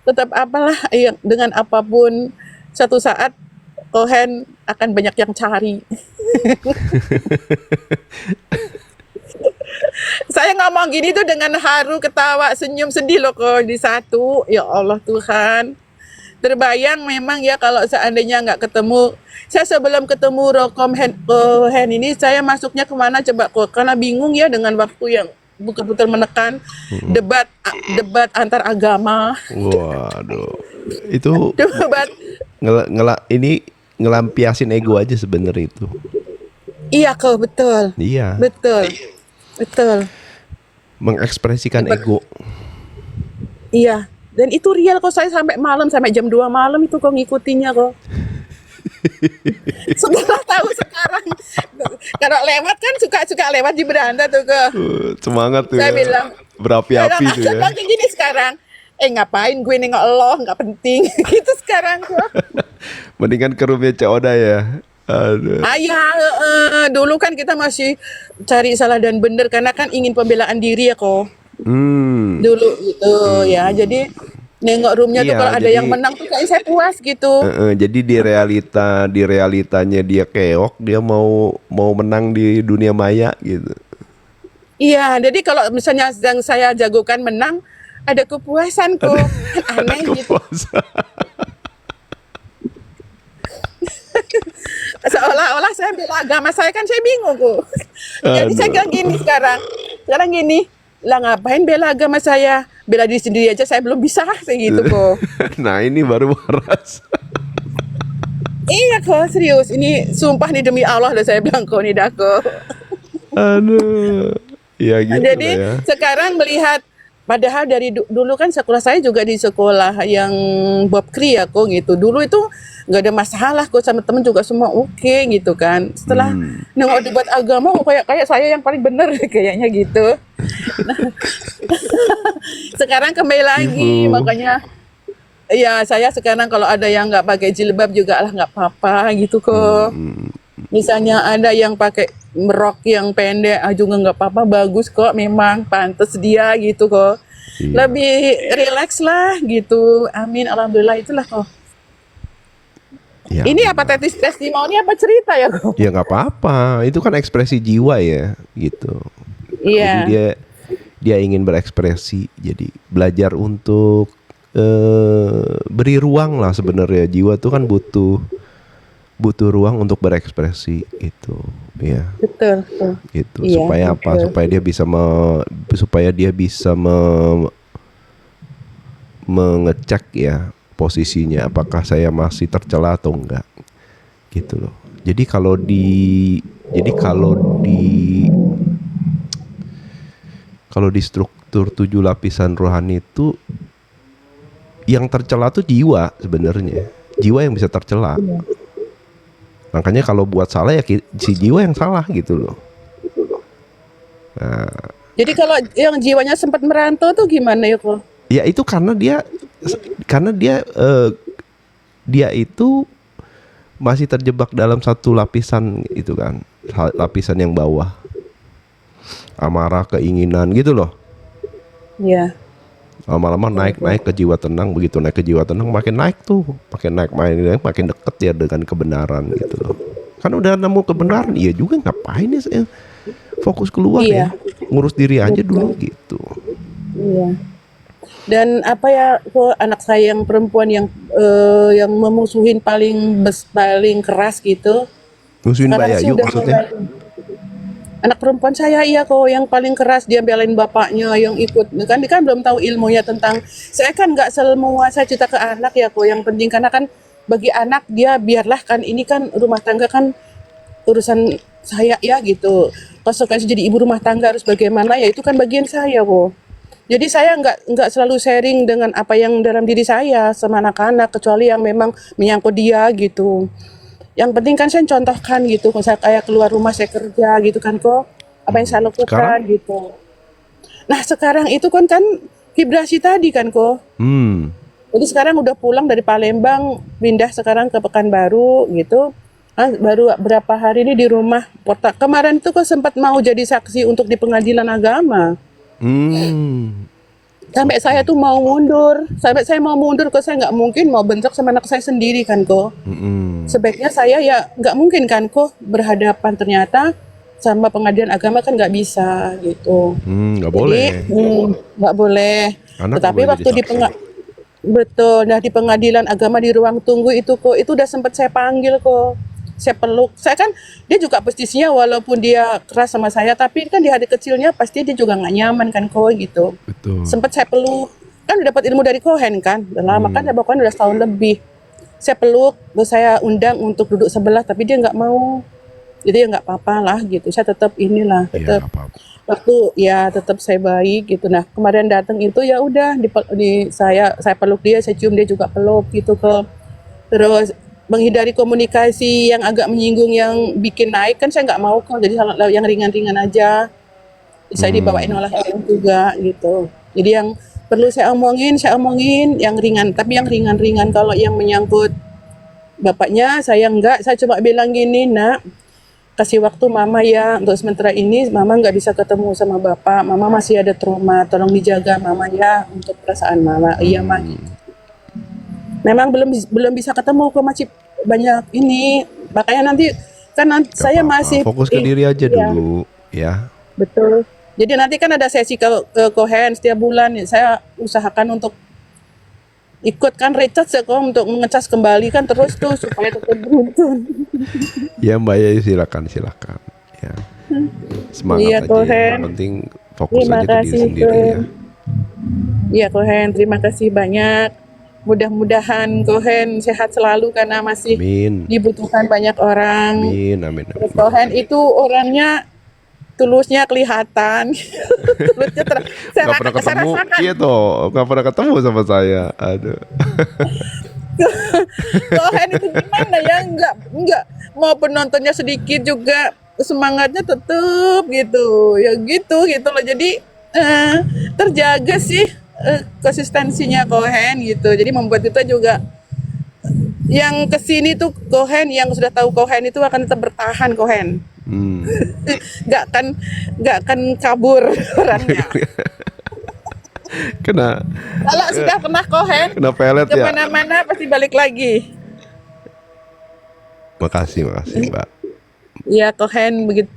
tetap apalah dengan apapun satu saat Kohen akan banyak yang cari. Saya ngomong gini tuh dengan haru, ketawa, senyum, sedih loh kok di satu. Ya Allah Tuhan. Terbayang memang ya kalau seandainya nggak ketemu. Saya sebelum ketemu Rokom Kohen ini saya masuknya kemana coba kok? Karena bingung ya dengan waktu yang betul-betul menekan debat antar agama. Waduh. Itu Debat. ini ngelampiasin ego aja sebenarnya itu. Iya kok, betul. Iya. Betul. Mengekspresikan ego. Iya. Dan itu real kok, saya sampai malam, sampai jam 2 malam itu kok ngikutinya kok. Setelah tahu sekarang, kalau lewat kan suka lewat di beranda tuh kok. Semangat tuh Saya ya. bilang, Berapi-api tuh ya. Saya gini sekarang, ngapain gue nengok lo, nggak penting. Gitu sekarang kok. Mendingan ke rumahnya Cik Oda ya. Aduh. Dulu kan kita masih cari salah dan benar karena kan ingin pembelaan diri ya kok. Dulu gitu ya. Jadi nengok roomnya tuh Iya, kalau ada jadi- yang menang tuh kayak saya puas gitu. Jadi di realitanya dia keok, dia mau menang di dunia maya gitu. Iya, jadi kalau misalnya yang saya jagokan menang, ada kepuasan kok. Aneh gitu. Kepuasan. Seolah-olah saya bela agama saya kan saya bingung kok. Jadi saya bilang gini sekarang gini, lah ngapain bela agama saya? Bela diri sendiri aja saya belum bisa kayak gitu kok. Nah ini baru waras. Iya kok serius, ini sumpah nih demi Allah udah saya bilang kok nih Dako. Aduh. Ya gitu Jadi lah ya. sekarang melihat padahal dari dulu kan sekolah saya juga di sekolah yang Bob Kri ya kok gitu. Dulu itu nggak ada masalah kok sama temen juga semua oke gitu kan. Setelah nengok debat agama kok kayak saya yang paling bener kayaknya gitu. Nah, sekarang kembali lagi Ibu. makanya ya saya sekarang kalau ada yang nggak pakai jilbab juga lah nggak apa-apa gitu kok. Misalnya ada yang pakai rok yang pendek juga nggak apa-apa, bagus kok, memang pantas dia gitu kok. Iya. Lebih relax lah gitu. Amin, alhamdulillah itulah kok. Ya. Ini apa testimoni apa cerita ya kok? Ya nggak apa-apa. Itu kan ekspresi jiwa ya gitu. Iya. Jadi dia ingin berekspresi. Jadi belajar untuk beri ruang lah sebenarnya. Jiwa tuh kan butuh butuh ruang untuk berekspresi itu, ya. Betul, betul. Gitu. Iya, Supaya apa? betul. Supaya dia bisa mengecek ya posisinya, apakah saya masih tercela atau enggak, gitu loh. Jadi kalau di struktur 7 lapisan rohani itu, yang tercela tuh jiwa sebenarnya, jiwa yang bisa tercela. Makanya kalau buat salah ya si jiwa yang salah gitu loh. Nah, Jadi kalau yang jiwanya sempat merantau tuh gimana ya kok? ya itu karena dia itu masih terjebak dalam satu lapisan itu kan, lapisan yang bawah, amarah, keinginan gitu loh. Iya. Lama-lama naik ke jiwa tenang, begitu naik ke jiwa tenang makin naik, makin deket ya dengan kebenaran gitu loh. Kan udah nemu kebenaran, iya juga ngapain ya saya fokus keluar Iya. ya, ngurus diri aja dulu gitu. Iya. Dan apa ya kok anak saya yang perempuan yang memusuhin paling keras gitu. Musuhin Mbak Sekarang sih Yayu udah maksudnya? anak perempuan saya iya kok yang paling keras, dia belain bapaknya yang ikut kan, dia kan belum tahu ilmunya tentang, saya kan nggak semua saya cerita ke anak ya kok, yang penting karena kan bagi anak dia biarlah kan ini kan rumah tangga kan urusan saya ya gitu, konsekuensi jadi ibu rumah tangga harus bagaimana ya itu kan bagian saya kok. Jadi saya nggak selalu sharing dengan apa yang dalam diri saya sama anak-anak, kecuali yang memang menyangkut dia gitu. Yang penting kan saya contohkan gitu, kalau saya kayak keluar rumah saya kerja gitu kan kok, apa yang saya lakukan Sekarang? gitu. Nah sekarang itu kan vibrasi tadi kan kok. Jadi sekarang udah pulang dari Palembang, pindah sekarang ke Pekanbaru gitu. Ah, baru berapa hari ini di rumah. Kemarin itu kok sempat mau jadi saksi untuk di pengadilan agama. Sampai saya tuh mau mundur, kok saya nggak mungkin mau bentrok sama anak saya sendiri kan kok. Sebaiknya saya ya nggak mungkin kan kok berhadapan, ternyata sama pengadilan agama kan nggak bisa gitu. Nggak boleh. Nggak boleh. Anak Tetapi nggak boleh waktu jadi saksi. betul, nah di pengadilan agama di ruang tunggu itu kok, itu udah sempat saya panggil kok. Saya peluk. Saya kan dia juga posisinya walaupun dia keras sama saya, tapi kan di hati kecilnya pasti dia juga nggak nyaman kan kok gitu. Betul. Sempat saya peluk, kan udah dapat ilmu dari Kohen kan, udah lama kan, bahkan udah setahun lebih. Saya peluk, terus saya undang untuk duduk sebelah, tapi dia nggak mau. Jadi ya nggak apa-apa lah gitu. Saya tetap inilah, Iya, tetap nggak apa-apa. waktu ya tetap saya baik gitu. Nah kemarin datang itu ya udah saya peluk dia, saya cium dia juga peluk gitu kok. Terus menghindari komunikasi yang agak menyinggung, yang bikin naik kan saya nggak mau kok. Jadi yang ringan-ringan aja. Saya dibawain oleh orang juga gitu. Jadi yang perlu saya omongin yang ringan. Tapi yang ringan-ringan, kalau yang menyangkut bapaknya saya enggak. Saya cuma bilang gini, nak, kasih waktu mama ya, untuk sementara ini mama nggak bisa ketemu sama bapak. Mama masih ada trauma, tolong dijaga mama ya untuk perasaan mama. Iya mah. Memang belum bisa ketemu kok, masih banyak ini. Makanya nanti kan saya Apa-apa. masih Fokus ke diri aja iya. dulu ya. Betul. Jadi nanti kan ada sesi ke Kohen setiap bulan. Saya usahakan untuk ikut kan recharge ya kok, untuk mengecas kembali kan terus tuh supaya tetap beruntun. Ya Mbak Yayu, silakan ya. Semangat Iya, aja ya. Kohen. Yang penting fokus Terima aja ke diri kasih, sendiri ya. Kohen. Iya Kohen, terima kasih banyak. Mudah-mudahan Kohen sehat selalu karena masih Amin. dibutuhkan banyak orang. Amin. Terus Kohen itu orangnya tulusnya kelihatan. Tulusnya saya Gak pernah ketemu, rasakan. iya toh, gak pernah ketemu sama saya. Aduh. Kohen itu gimana ya, enggak mau penontonnya sedikit juga semangatnya tetap gitu ya, gitu loh. Jadi terjaga sih konsistensinya Kohen gitu. Jadi membuat kita juga yang kesini tuh Kohen, yang sudah tahu Kohen itu akan tetap bertahan Kohen. nggak akan kabur orangnya. Kalau sudah pernah Kohen, kena pelet ya. kemana-mana pasti balik lagi. Makasih Mbak. Iya Kohen, begitu.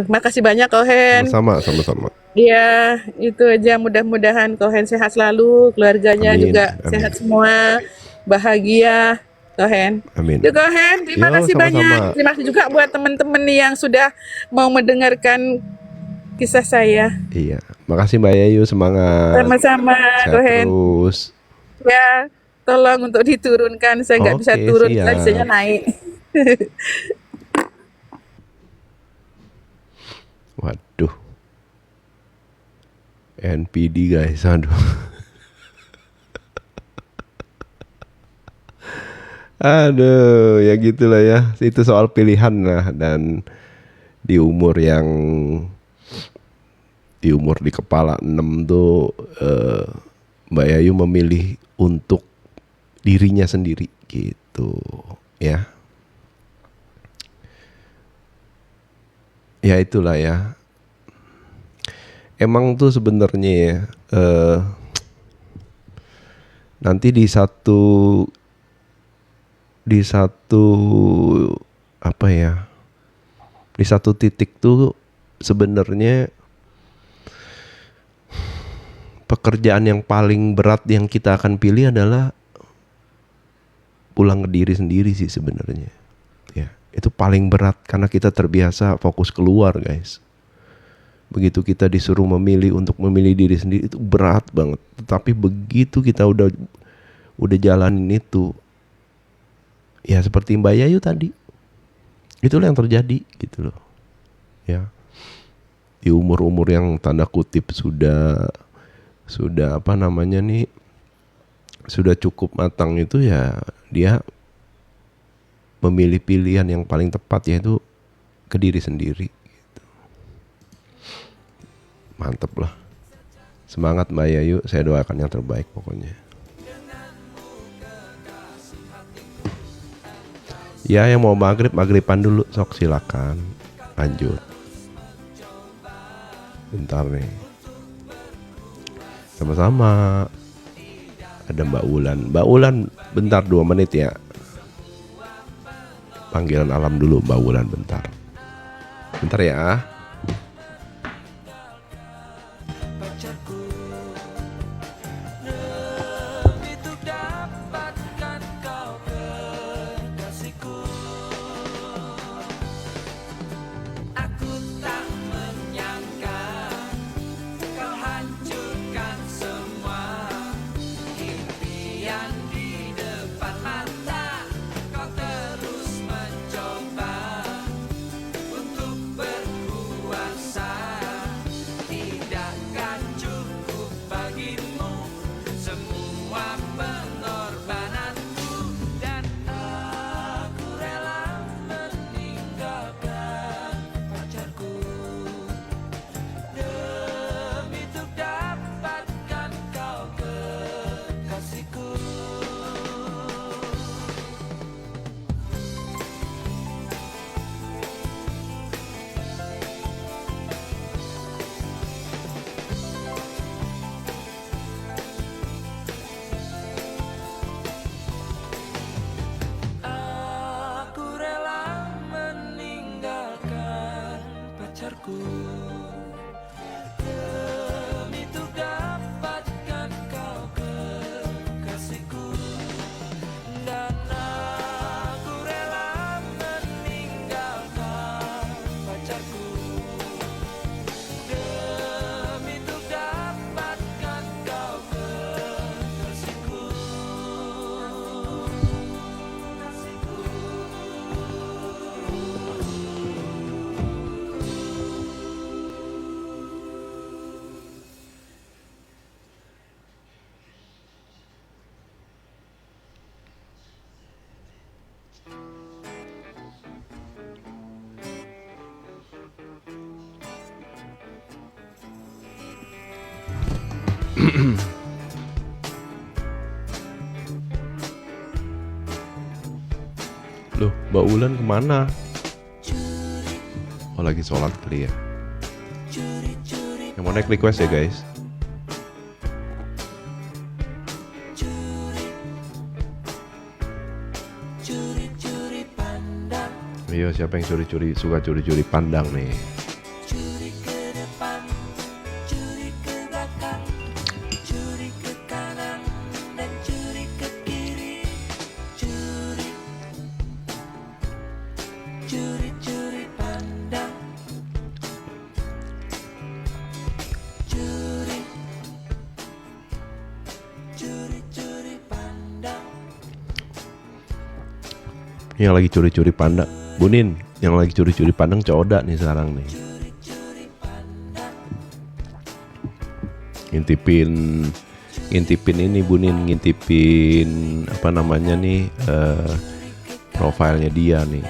Makasih banyak Kohen. Sama-sama. Iya, itu aja. Mudah-mudahan Kohen sehat selalu, keluarganya Amin, juga amin. sehat semua, bahagia. Kohen. Amin. Yuk Kohen, terima Yo, kasih sama-sama. banyak. Terima kasih juga buat teman-teman nih yang sudah mau mendengarkan kisah saya. Iya, makasih Mbak Yayu, semangat. Sama-sama Sehat Kohen. terus. Ya, tolong untuk diturunkan. Saya nggak bisa Oke, turun, siap. saya bisanya naik. Waduh. NPD guys, aduh. Aduh, ya gitulah ya. Itu soal pilihan lah, dan di umur di kepala 6 tuh Mbak Yayu memilih untuk dirinya sendiri gitu ya. Ya itulah ya. Emang tuh sebenarnya ya, nanti di satu apa ya, di satu titik tuh sebenarnya pekerjaan yang paling berat yang kita akan pilih adalah pulang ke diri sendiri sih sebenarnya. Ya, itu paling berat karena kita terbiasa fokus keluar, guys. Begitu kita disuruh memilih untuk memilih diri sendiri itu berat banget. Tetapi begitu kita udah jalanin itu, ya seperti Mbak Yayu tadi, itulah yang terjadi gitu loh. Ya, di umur-umur yang tanda kutip sudah apa namanya nih, sudah cukup matang itu, ya dia memilih pilihan yang paling tepat, yaitu ke diri sendiri gitu. Mantep lah. Semangat Mbak Yayu, saya doakan yang terbaik pokoknya. Ya, yang mau maghriban dulu, sok silakan. Lanjut. Bentar nih. Sama-sama. Ada Mbak Ulan. Mbak Ulan, bentar 2 menit ya. Panggilan alam dulu Mbak Ulan, bentar. Bentar ya. Loh, Mbak Ulan kemana? Oh, lagi sholat kali ya. Yang mau naik request ya guys. Iya, siapa yang suka curi-curi pandang nih? Yang lagi curi-curi pandang, Bunin, yang lagi curi-curi pandang Coda nih sekarang nih. Ngintipin ini Bunin, ngintipin apa namanya nih, profilnya dia nih.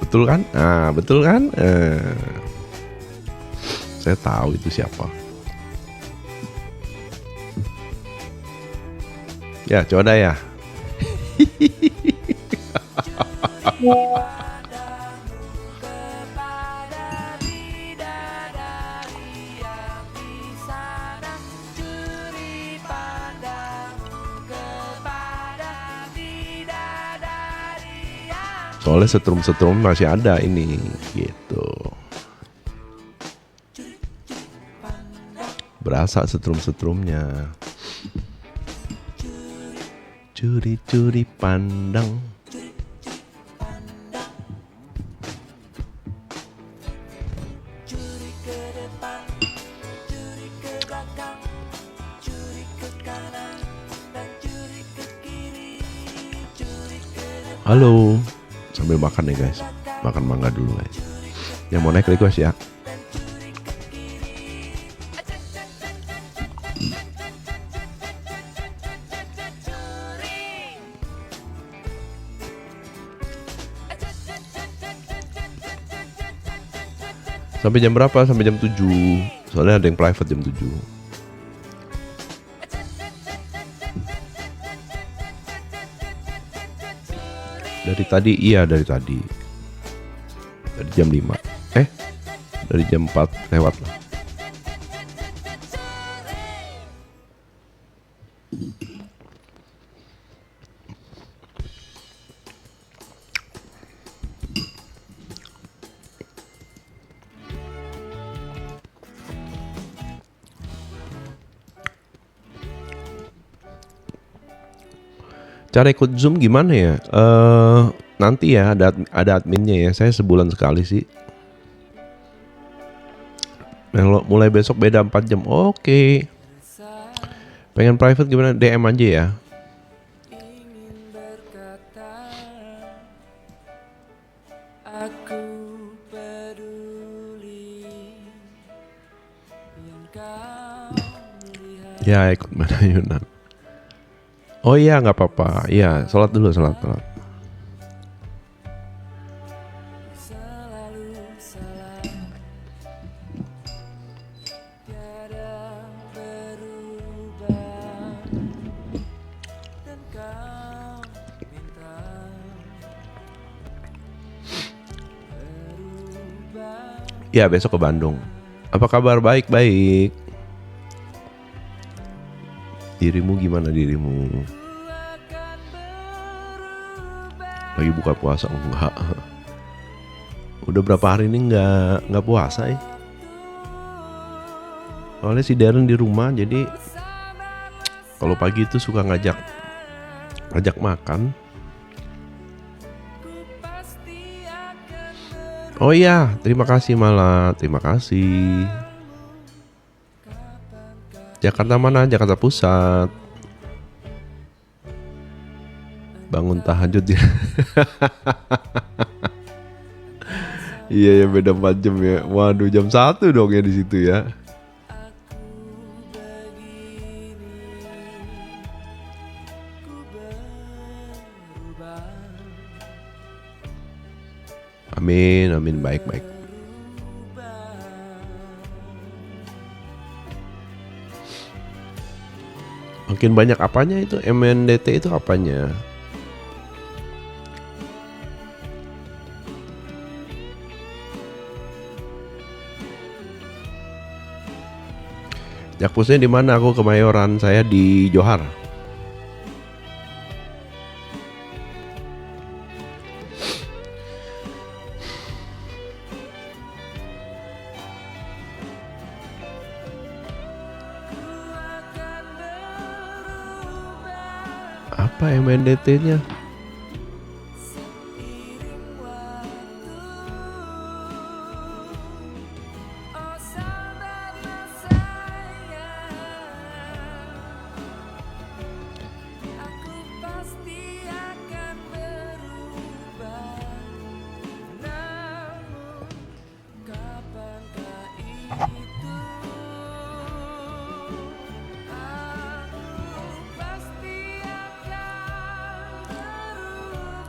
Betul kan? Ah, betul kan? Saya tahu itu siapa. Ya, Coda ya. Soalnya setrum-setrum masih ada ini gitu. Berasa setrum-setrumnya. Curi-curi pandang. Halo. Sambil makan ya guys. Makan mangga dulu guys. Yang mau naik request ya. Sampai jam berapa? Sampai jam 7. Soalnya ada yang private jam 7. Dari tadi, iya dari tadi. Dari jam 5. Dari jam 4 lewat lah. Cara ikut Zoom gimana ya? Nanti ya ada adminnya ya. Saya sebulan sekali sih. Mulai besok beda 4 jam. Oke. Pengen private gimana? DM aja ya. Ya ikut mana Yunan. Oh iya nggak apa-apa. Iya sholat dulu sholat. Ya besok ke Bandung. Apa kabar? Baik. Dirimu gimana dirimu? Lagi buka puasa enggak? Udah berapa hari ini enggak puasa ya? Soalnya si Darren di rumah jadi kalau pagi itu suka ngajak makan. Oh iya, terima kasih Mala, terima kasih. Jakarta mana? Jakarta Pusat. Bangun tahajud ya. Iya ya beda 4 jam ya. Waduh jam 1 dong ya di situ ya. Amin baik. Makin banyak apanya itu MNDT itu apanya? Jakpusnya di mana? Aku Kemayoran, saya di Johar. Apa MNDT-nya?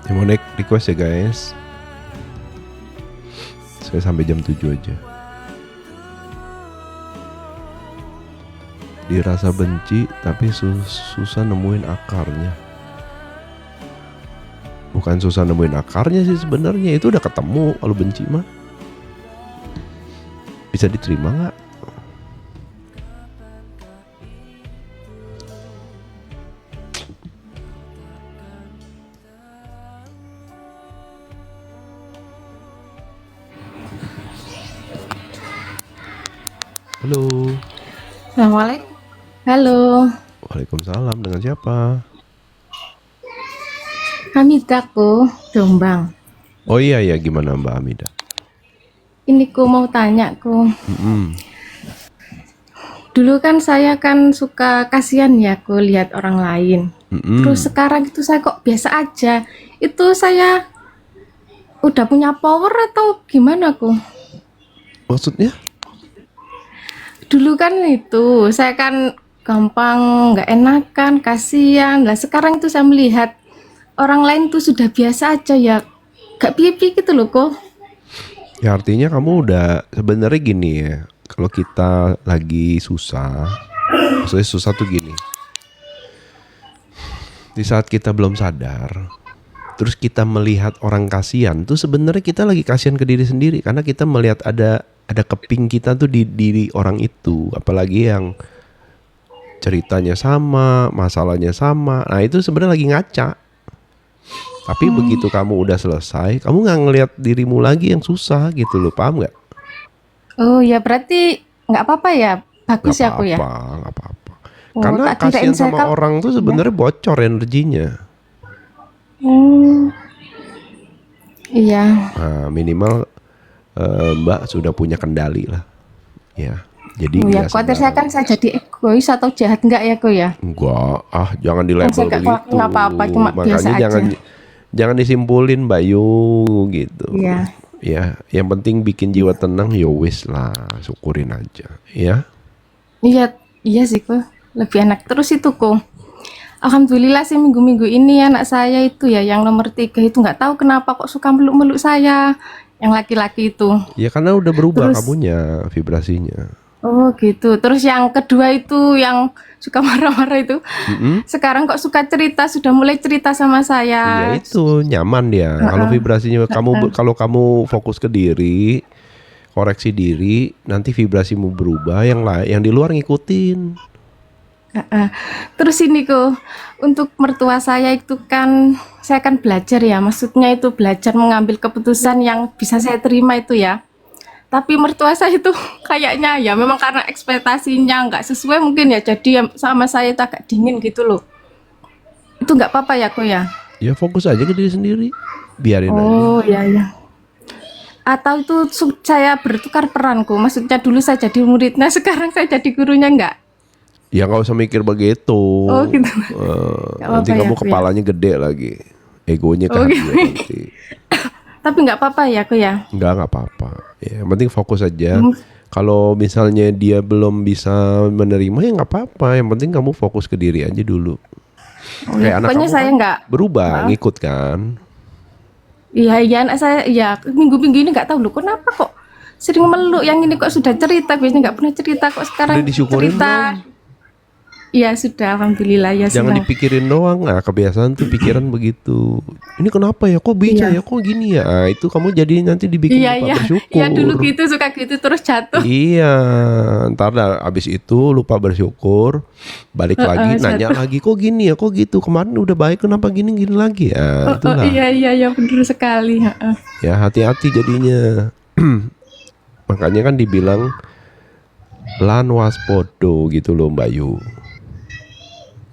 Yang mau naik request ya guys. Saya sampai jam 7 aja. Dirasa benci tapi susah nemuin akarnya. Bukan susah nemuin akarnya sih sebenarnya, itu udah ketemu. Kalau benci mah bisa diterima nggak? Halo. Assalamualaikum. Halo. Waalaikumsalam, dengan siapa? Hamidah ku, Jombang. Oh iya ya, gimana Mbak Hamida? Ini ku mau tanya ku. Dulu kan saya kan suka kasihan ya ku lihat orang lain. Terus sekarang itu saya kok biasa aja. Itu saya udah punya power atau gimana ku? Maksudnya? Dulu kan itu saya kan gampang nggak enakan, kasihan. Lah sekarang itu saya melihat orang lain tuh sudah biasa aja ya, gak pipi gitu loh kok. Ya artinya kamu udah sebenarnya gini ya. Kalau kita lagi susah, maksudnya susah tuh gini. Di saat kita belum sadar, terus kita melihat orang kasihan tuh sebenarnya kita lagi kasihan ke diri sendiri karena kita melihat ada keping kita tuh di diri orang itu, apalagi yang ceritanya sama, masalahnya sama. Nah itu sebenarnya lagi ngaca. Tapi begitu kamu udah selesai, kamu nggak ngelihat dirimu lagi yang susah gitu loh, paham nggak? Oh ya berarti nggak apa-apa ya, bagus ya aku ya. Nggak apa-apa. Oh, Karena tak kirain kasihan saya sama orang tuh sebenarnya bocor energinya. Iya. Nah, minimal Mbak sudah punya kendali lah, ya. Jadi Oh ya, nggak khawatir saya kan saya jadi egois atau jahat enggak ya kok ya? Enggak, jangan di Kan label saya nggak begitu. ngelakuin apa-apa, cuma biasa Makanya aja. jangan disimpulin Mbak Yu gitu. Iya. Ya, yang penting bikin jiwa tenang, ya wis lah, syukurin aja, ya. Iya sih kok, lebih enak. Terus itu kok, alhamdulillah sih minggu-minggu ini anak saya itu ya yang nomor 3 itu nggak tahu kenapa kok suka meluk-meluk saya, yang laki-laki itu. Ya karena udah berubah Terus- kamunya, vibrasinya. Oh gitu. Terus yang kedua itu yang suka marah-marah itu, sekarang kok suka cerita, sudah mulai cerita sama saya. Ya itu nyaman dia. Kalau vibrasinya kalau kamu fokus ke diri, koreksi diri, nanti vibrasimu berubah, yang di luar ngikutin. Terus ini kok, untuk mertua saya itu kan, saya kan belajar ya, maksudnya itu belajar mengambil keputusan yang bisa saya terima itu ya. Tapi mertua saya itu kayaknya ya memang karena ekspektasinya nggak sesuai mungkin ya, jadi ya sama saya itu agak dingin gitu loh. Itu nggak apa-apa ya kok ya? Ya fokus aja ke diri sendiri, biarin aja. Oh iya. Atau itu saya bertukar peranku, maksudnya dulu saya jadi muridnya, sekarang saya jadi gurunya nggak? Ya nggak usah mikir begitu. Oh gitu. Nanti apa-apa kamu ya, aku ya. kepalanya gede lagi, egonya Oh, kehadiran gitu. nanti. Tapi nggak apa-apa ya kok ya? Nggak apa-apa. Ya, yang penting fokus aja. Kalau misalnya dia belum bisa menerima ya nggak apa-apa. Yang penting kamu fokus ke diri aja dulu. Oh, ya, Kayak anak pokoknya kamu saya kan nggak. berubah, ngikut kan. Iya anak saya ya minggu-minggu ini nggak tahu loh kenapa kok sering meluk, yang ini kok sudah cerita, biasanya nggak pernah cerita kok sekarang Udah disyukurin cerita. Iya sudah, alhamdulillah ya Jangan senang. dipikirin doang. Nah, kebiasaan tuh pikiran begitu. Ini kenapa ya? Kok bisa ya? Kok gini ya? Nah, itu kamu jadi nanti dibikin Iya lupa iya bersyukur. iya dulu gitu suka gitu terus jatuh. Iya, ntar abis itu lupa bersyukur, balik lagi nanya lagi, kok gini ya, kok gitu, kemarin udah baik, kenapa gini lagi ya, itulah. Iya benar sekali. Ya hati-hati jadinya. Makanya kan dibilang lan waspodo gitu loh Mbak Yu.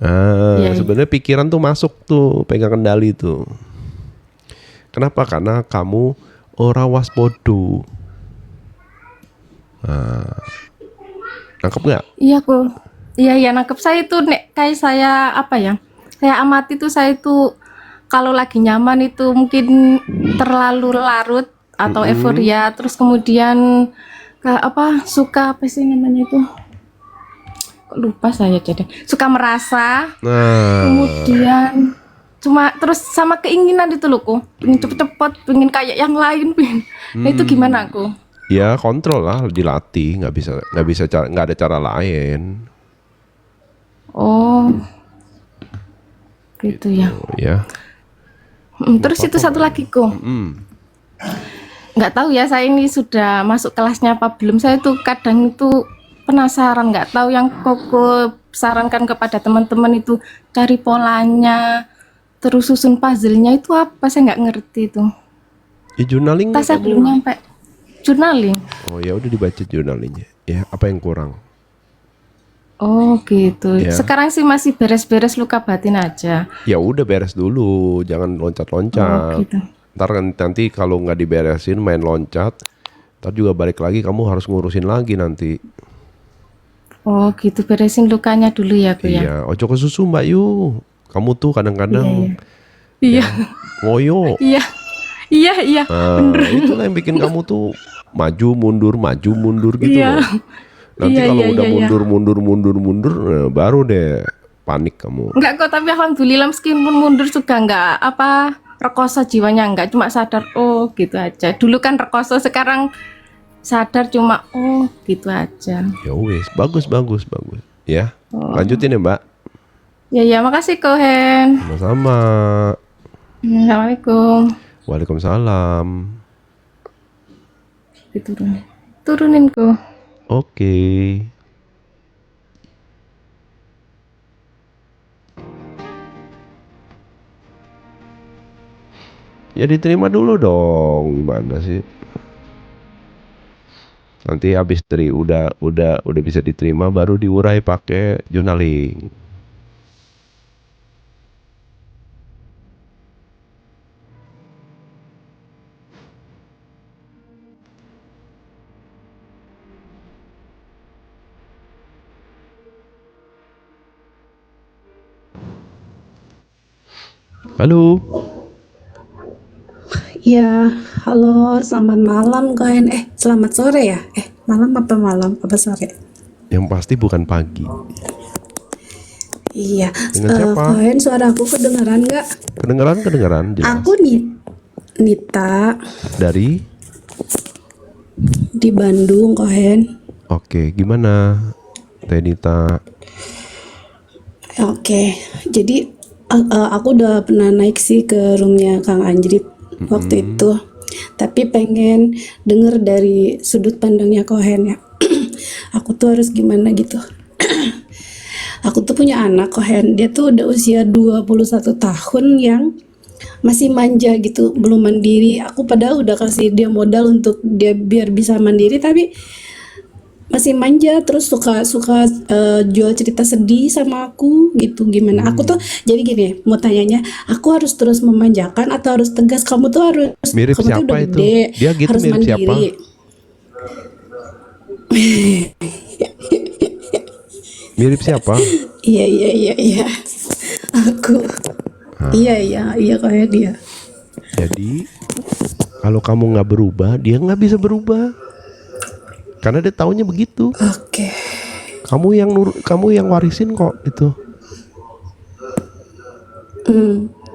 Iya. Sebenarnya pikiran tuh masuk tuh, pegang kendali tuh. Kenapa? Karena kamu ora waspodo. Nangkep nggak? Iya kok. Iya nangkep. Saya itu nek kayak saya apa ya? Saya amati tuh saya itu kalau lagi nyaman itu mungkin terlalu larut atau euforia, terus kemudian suka apa sih namanya itu? Kok lupa saya jadi. Suka merasa, Nah, kemudian Cuma terus sama keinginan itu loh kok, pengen cepet-cepet, pengen kayak yang lain, pengen. Nah itu gimana aku? Ya kontrol lah, dilatih, nggak ada cara lain. Oh, gitu ya. Oh, ya. Terus itu satu lagi kok, nggak tahu ya saya ini sudah masuk kelasnya apa belum. Saya tuh kadang itu penasaran, nggak tahu yang Koko sarankan kepada teman-teman itu cari polanya, terus susun puzzle-nya itu apa, saya nggak ngerti itu. Ya journaling. Tas saya belum nyampe journaling. Oh ya udah dibaca journalingnya. Ya apa yang kurang? Oh gitu. Ya. Sekarang sih masih beres-beres luka batin aja. Ya udah beres dulu, jangan loncat-loncat. Oh gitu. Ntar nanti kalau nggak diberesin main loncat, ntar juga balik lagi kamu harus ngurusin lagi nanti. Oh gitu, beresin lukanya dulu ya Bu ya. Iya, ojo ke susu Mbak Yu. Kamu tuh kadang-kadang Iya. ngoyo. Iya. Iya. Nah, itulah yang bikin kamu tuh maju mundur gitu Iya. loh. Nanti Iya, kalau iya, udah iya, mundur, nah, baru deh panik kamu. Enggak kok, tapi alhamdulillah meskipun mundur juga enggak apa rekoso jiwanya, enggak cuma sadar oh gitu aja. Dulu kan rekoso, sekarang sadar cuma oh gitu aja. Ya wes, bagus. Ya, lanjutin ya Mbak. Ya makasih Kohen. Sama-sama. Assalamualaikum. Waalaikumsalam. Turunin kok. Oke. Ya diterima dulu dong, gimana sih? Nanti habis udah bisa diterima baru diurai pakai journaling. Halo. Ya, halo, selamat malam Kohen. Selamat sore ya? Malam, apa sore? Yang pasti bukan pagi. Iya, Dengan siapa? Kohen, suara aku kedengeran nggak? Kedengeran jelas. Aku Nita Dari? di Bandung, Kohen. Oke, gimana Tenita? Oke, jadi aku udah pernah naik sih ke roomnya Kang Anjrit waktu itu. Tapi pengen denger dari sudut pandangnya Kohen ya. Aku tuh harus gimana gitu. Aku tuh punya anak Kohen, dia tuh udah usia 21 tahun yang masih manja gitu, belum mandiri. Aku padahal udah kasih dia modal untuk dia biar bisa mandiri, tapi masih manja, terus suka jual cerita sedih sama aku gitu. Gimana? Aku tuh jadi gini, mau tanyanya, aku harus terus memanjakan atau harus tegas? Kamu tuh harus Mirip kamu tuh siapa udah itu? gede, Dia gitu harus mirip siapa? mandiri. Mirip siapa? Iya. Aku. Iya kayak dia. Jadi kalau kamu nggak berubah, dia nggak bisa berubah. Karena dia taunya begitu. Oke. Kamu yang warisin kok itu.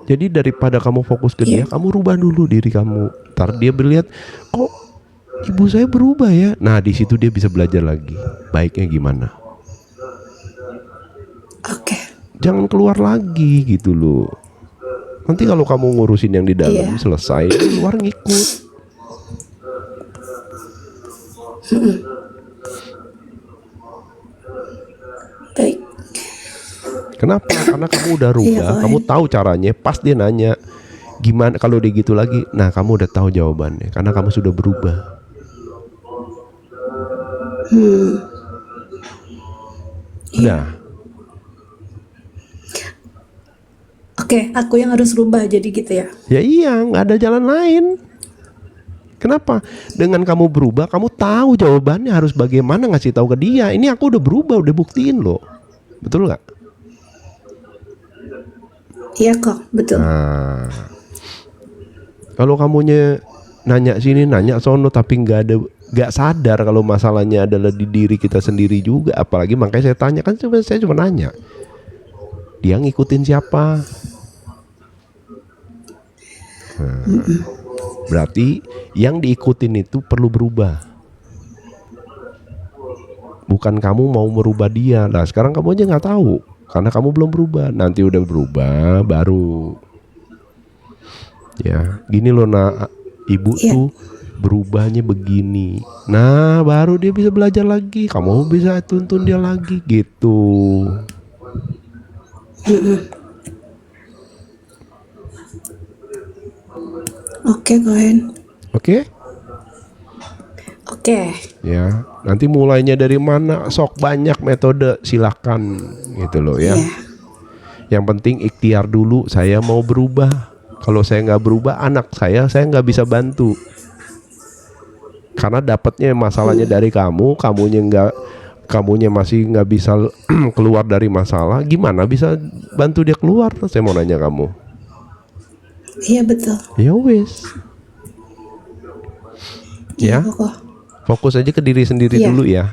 Jadi daripada kamu fokus ke dia, kamu rubah dulu diri kamu. Ntar dia melihat, kok ibu saya berubah ya. Nah di situ dia bisa belajar lagi. Baiknya gimana? Oke. Jangan keluar lagi gitu loh. Nanti kalau kamu ngurusin yang di dalam selesai, di luar ngikut. Baik. Kenapa? Karena kamu udah rubah, kamu tahu caranya. Pas dia nanya gimana kalau dia gitu lagi, nah kamu udah tahu jawabannya karena kamu sudah berubah. Udah. Oke, aku yang harus rubah jadi gitu ya. Ya iya, nggak ada jalan lain. Kenapa? Dengan kamu berubah, kamu tahu jawabannya harus bagaimana ngasih tahu ke dia. Ini aku udah berubah, udah buktiin loh. Betul nggak? Iya kok, betul. Nah, kalau kamunya nanya sini, nanya sono, tapi nggak sadar kalau masalahnya adalah di diri kita sendiri juga. Apalagi makanya saya tanya kan, saya cuma nanya. Dia ngikutin siapa? Berarti yang diikutin itu perlu berubah. Bukan kamu mau merubah dia. Nah sekarang kamu aja nggak tahu karena kamu belum berubah. Nanti udah berubah baru. Ya gini loh nak, ibu tuh berubahnya begini. Nah baru dia bisa belajar lagi. Kamu bisa tuntun dia lagi gitu. Oke, Kohen. Oke? Oke. Ya, nanti mulainya dari mana? Sok banyak metode, silakan gitu loh ya. Iya. Yang penting ikhtiar dulu. Saya mau berubah. Kalau saya nggak berubah, anak saya nggak bisa bantu. Karena dapatnya masalahnya dari kamunya masih nggak bisa keluar dari masalah. Gimana bisa bantu dia keluar? Saya mau nanya kamu. Iya betul. Ya wes. Ya. Kok. Fokus aja ke diri sendiri dulu ya.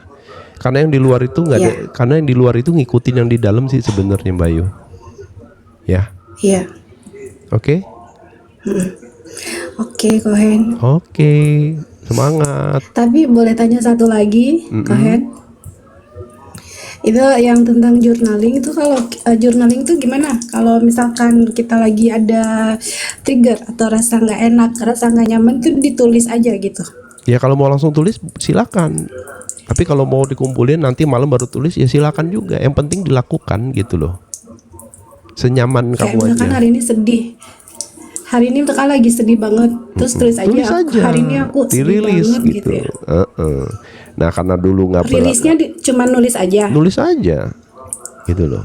Karena yang di luar itu nggak ada. Karena yang di luar itu ngikutin yang di dalam sih sebenarnya Mbak Yu. Ya. Iya. Oke. Oke, Kohen. Oke. Semangat. Tapi boleh tanya satu lagi, Kohen? Itu yang tentang journaling itu, kalau journaling itu gimana? Kalau misalkan kita lagi ada trigger atau rasa nggak enak, rasa nggak nyaman, itu ditulis aja gitu. Ya kalau mau langsung tulis silakan. Tapi kalau mau dikumpulin nanti malam baru tulis ya silakan juga. Yang penting dilakukan gitu loh. Senyaman Kayak kamu misalkan aja. hari ini sedih. Hari ini misalkan lagi sedih banget, terus tulis aja. Hari ini aku sedih dirilis banget gitu ya. Nah karena dulu nggak Rilisnya cuma nulis aja. nulis aja gitu loh.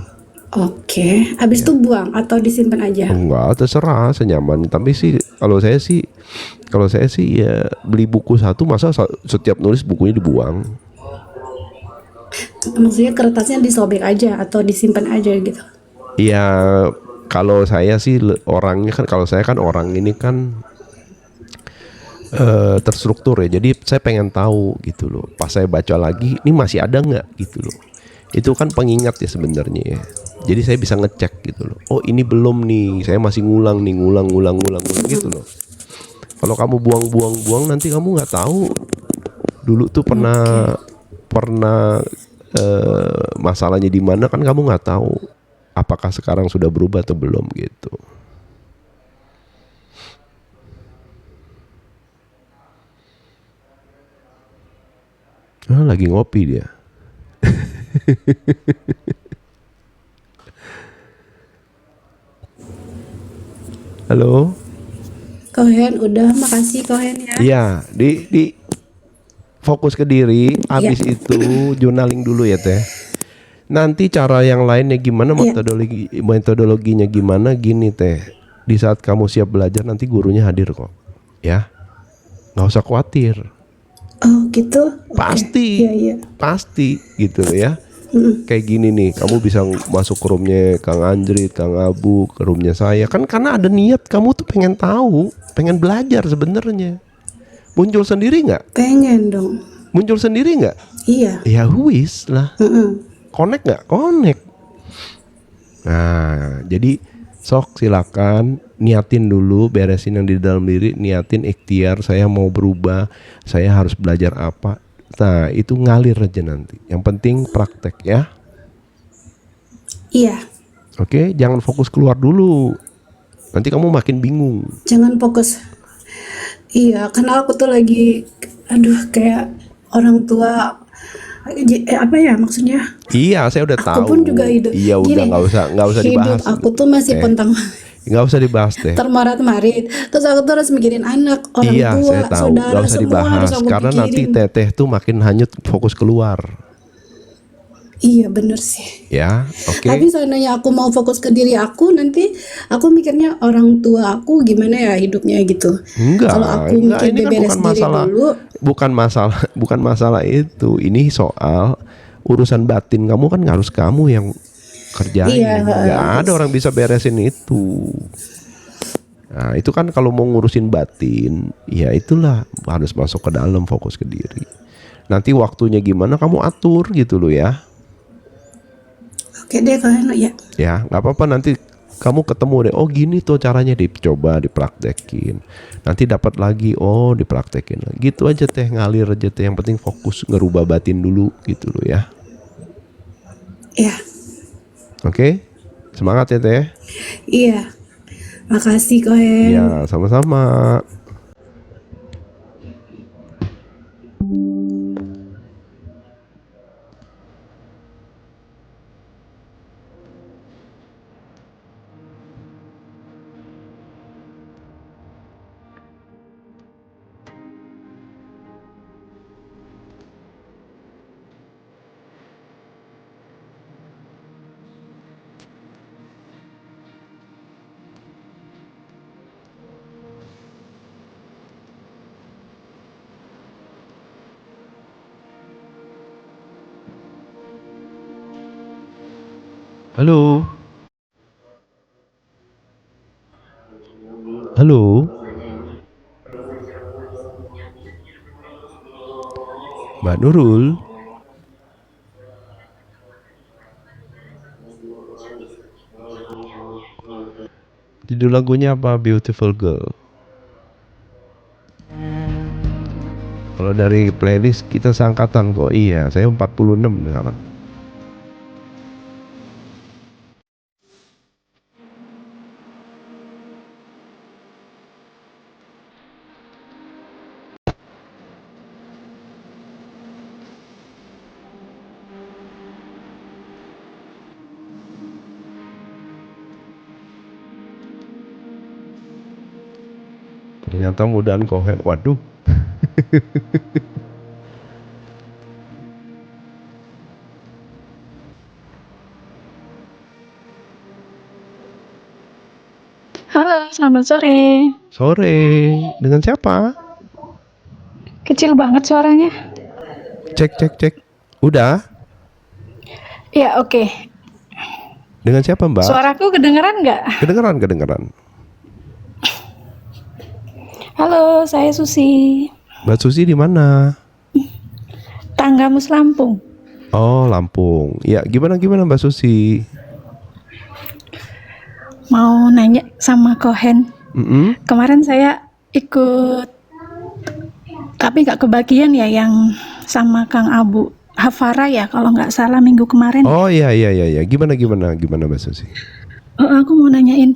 Oke, habis itu buang atau disimpan aja. Enggak, terserah senyaman. Tapi sih kalau saya sih ya beli buku satu, masa setiap nulis bukunya dibuang. Maksudnya kertasnya disobek aja atau disimpan aja gitu. Ya kalau saya sih orangnya kan, kalau saya kan orang ini kan terstruktur ya. Jadi saya pengen tahu gitu loh. Pas saya baca lagi, ini masih ada nggak gitu loh. Itu kan pengingat ya sebenarnya ya. Jadi saya bisa ngecek gitu loh. Oh ini belum nih, saya masih ngulang gitu loh. Kalau kamu buang nanti kamu nggak tahu. Dulu tuh pernah masalahnya di mana kan kamu nggak tahu. Apakah sekarang sudah berubah atau belum gitu. Lagi ngopi dia. Halo. Kohen, udah, makasih Kohen ya. Iya, di fokus ke diri. Habis itu journaling dulu ya Teh. Nanti cara yang lainnya gimana, metodologinya gimana, gini Teh. Di saat kamu siap belajar nanti gurunya hadir kok. Ya. Nggak usah khawatir. Oh gitu. Pasti. Iya. Pasti gitu ya. Kayak gini nih, kamu bisa masuk ke roomnya Kang Anjrit, Kang Abu, ke roomnya saya. Kan karena ada niat kamu tuh pengen tahu, pengen belajar sebenarnya. Muncul sendiri nggak? Pengen dong. Muncul sendiri nggak? Iya. Ya wis lah. Connect nggak? Connect. Nah, jadi sok silakan niatin dulu, beresin yang di dalam diri, niatin ikhtiar, saya mau berubah, saya harus belajar apa. Nah, itu ngalir aja nanti. Yang penting praktek ya. Iya. Oke, jangan fokus keluar dulu. Nanti kamu makin bingung. Jangan fokus. Iya, karena aku tuh lagi, kayak orang tua. Apa ya maksudnya? Iya, saya udah tahu. Aku pun juga hidup. Iya, udah nggak usah dibahas. Hidup aku tuh masih pontang. Nggak usah dibahas Teh. Termarit-marit. Terus aku tuh harus mikirin anak, orang Iya, tua, saya tahu. saudara, Nggak usah semua dibahas. harus aku Karena nanti pikirin. Teteh tuh makin hanyut fokus keluar. Iya bener sih. Ya, oke. Tapi seandainya aku mau fokus ke diri aku, nanti aku mikirnya orang tua aku gimana ya hidupnya gitu. Enggak, Kalau aku enggak, mikir ini kan beres bukan diri masalah, dulu. bukan masalah itu. Ini soal urusan batin kamu kan harus kamu yang kerjain. Iya, Enggak ada orang bisa beresin itu. Nah, itu kan kalau mau ngurusin batin, ya itulah harus masuk ke dalam, fokus ke diri. Nanti waktunya gimana kamu atur gitu loh ya. Oke deh kalian ya. Ya, nggak apa-apa nanti kamu ketemu deh, oh gini tuh caranya, dicoba dipraktekin, nanti dapat lagi, oh dipraktekin lagi, gitu aja teh, ngalir aja teh, yang penting fokus ngerubah batin dulu gitu loh ya. Ya, Oke, semangat ya teh. iya. Makasih Kohen. Ya sama-sama. Halo. Halo. Mbak Nurul. Judul lagunya apa? Beautiful Girl. Kalau dari playlist kita seangkatan kok. Iya, saya 46 sekarang. Ternyata mudahan Kohen. Waduh. Halo, selamat sore. Sore. Dengan siapa? Kecil banget suaranya. Cek. Udah? Ya, oke. Dengan siapa, Mbak? Suaraku kedengeran nggak? Kedengeran. Halo, saya Susi. Mbak Susi di mana? Tanggamus Lampung. Oh, Lampung. Ya, gimana Mbak Susi? Mau nanya sama Kohen. Kemarin saya ikut, tapi nggak kebagian ya yang sama Kang Abu Hafara ya, kalau nggak salah minggu kemarin. Oh iya. Gimana Mbak Susi? Aku mau nanyain,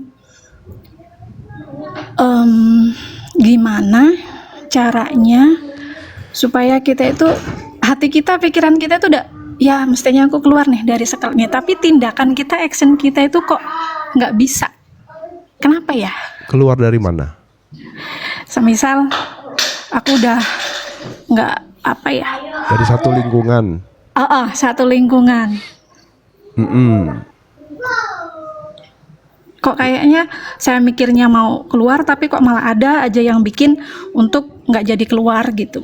gimana caranya supaya kita itu, hati kita, pikiran kita itu udah, ya mestinya aku keluar nih dari sekelnya, tapi tindakan kita, action kita itu kok nggak bisa. Kenapa ya? Keluar dari mana? Semisal aku udah nggak, apa ya, Dari satu lingkungan. satu lingkungan. Kok kayaknya saya mikirnya mau keluar, tapi kok malah ada aja yang bikin untuk nggak jadi keluar gitu.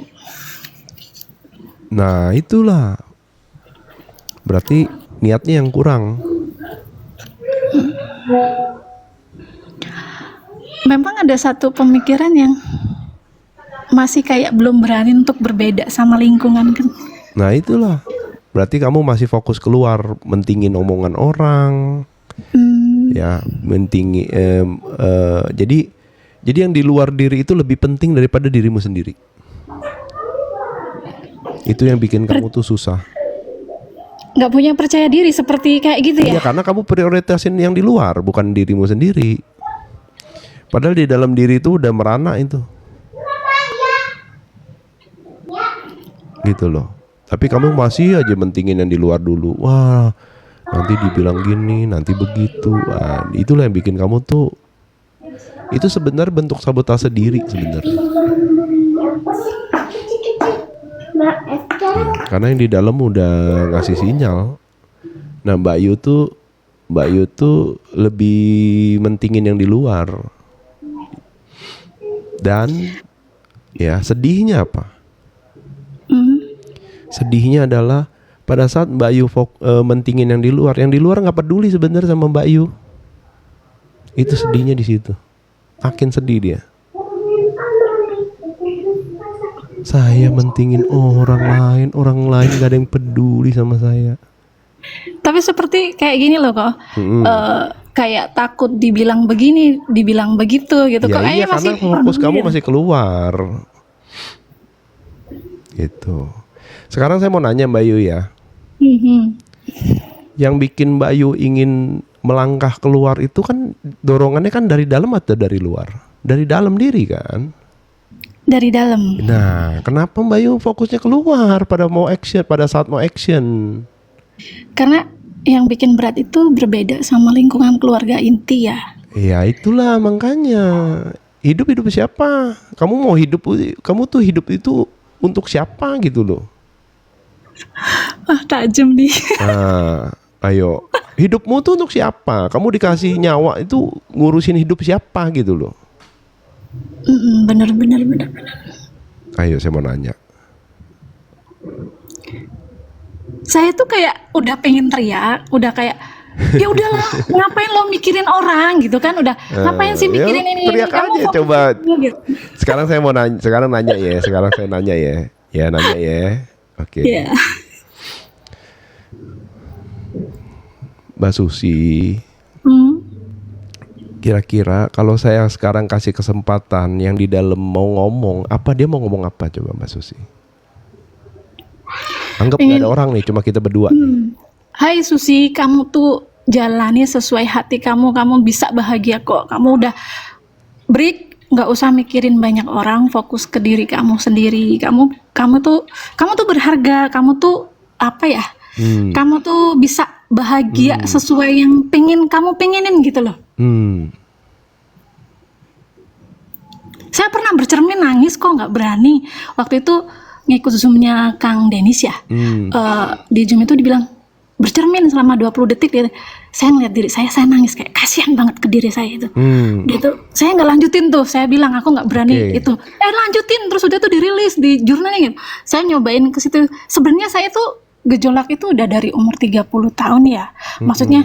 Nah itulah, berarti niatnya yang kurang. Memang ada satu pemikiran yang masih kayak belum berani untuk berbeda sama lingkungan kan. Nah itulah, berarti kamu masih fokus keluar, mentingin omongan orang, ya, mentingi. Jadi yang di luar diri itu lebih penting daripada dirimu sendiri. Itu yang bikin kamu tuh susah. Nggak punya percaya diri seperti kayak gitu ya? Iya, karena kamu prioritasin yang di luar, bukan dirimu sendiri. Padahal di dalam diri itu udah merana itu. Gitu loh. Tapi kamu masih aja mentingin yang di luar dulu. Wah, nanti dibilang gini, nanti begitu. Wah, itulah yang bikin kamu tuh, itu sebenarnya bentuk sabotase diri sebenarnya. Karena yang di dalam udah ngasih sinyal. Nah, Mbak Yu tuh lebih mentingin yang di luar. Dan ya, sedihnya apa? Sedihnya adalah pada saat Mbak Yu mentingin yang di luar nggak peduli sebenarnya sama Mbak Yu. Itu sedihnya di situ. Makin sedih dia. Saya mentingin orang lain gak ada yang peduli sama saya. Tapi seperti kayak gini loh kok. kayak takut dibilang begini, dibilang begitu gitu. Ya Kayaknya iya karena fokus kamu masih keluar. Gitu. Sekarang saya mau nanya Mbak Yu ya. Mhm. Yang bikin Mbak Yu ingin melangkah keluar itu kan dorongannya kan dari dalam atau dari luar? Dari dalam diri kan? Dari dalam. Nah, kenapa Mbak Yu fokusnya keluar pada saat mau action? Karena yang bikin berat itu berbeda sama lingkungan keluarga inti ya. Ya itulah makanya hidup siapa? Kamu tuh hidup itu untuk siapa gitu loh. Tajam nih. Nah, ayo hidupmu tuh untuk siapa? Kamu dikasih nyawa itu ngurusin hidup siapa gitu loh. Bener. Ayo saya mau nanya. Saya tuh kayak udah pengen teriak, udah kayak ya udahlah, ngapain lo mikirin orang gitu kan, udah ngapain sih mikirin ini teriak kamu aja fokus coba. gitu. Sekarang saya mau nanya, sekarang saya nanya ya. Ya nanya ya. Oke. Iya. Mbak Susi, Hmm. kira-kira kalau saya sekarang kasih kesempatan yang di dalam mau ngomong, dia mau ngomong apa coba Mbak Susi? Anggap nggak ada orang nih, cuma kita berdua nih. Hai Susi, kamu tuh jalani sesuai hati kamu bisa bahagia kok. Kamu udah break, nggak usah mikirin banyak orang, fokus ke diri kamu sendiri. Kamu tuh berharga, kamu tuh apa ya? Kamu tuh bisa bahagia sesuai yang kamu pengenin gitu loh. Saya pernah bercermin nangis kok, nggak berani. Waktu itu ngikut Zoom-nya Kang Denis ya. Di Zoom itu dibilang bercermin selama 20 detik gitu. Saya ngeliat diri saya nangis kayak kasihan banget ke diri saya itu. Gitu. Saya nggak lanjutin tuh. Saya bilang aku nggak berani itu. Lanjutin terus udah tuh dirilis di jurnalnya gitu. Saya nyobain ke situ. Sebenarnya saya tuh gejolak itu udah dari umur 30 tahun ya. Maksudnya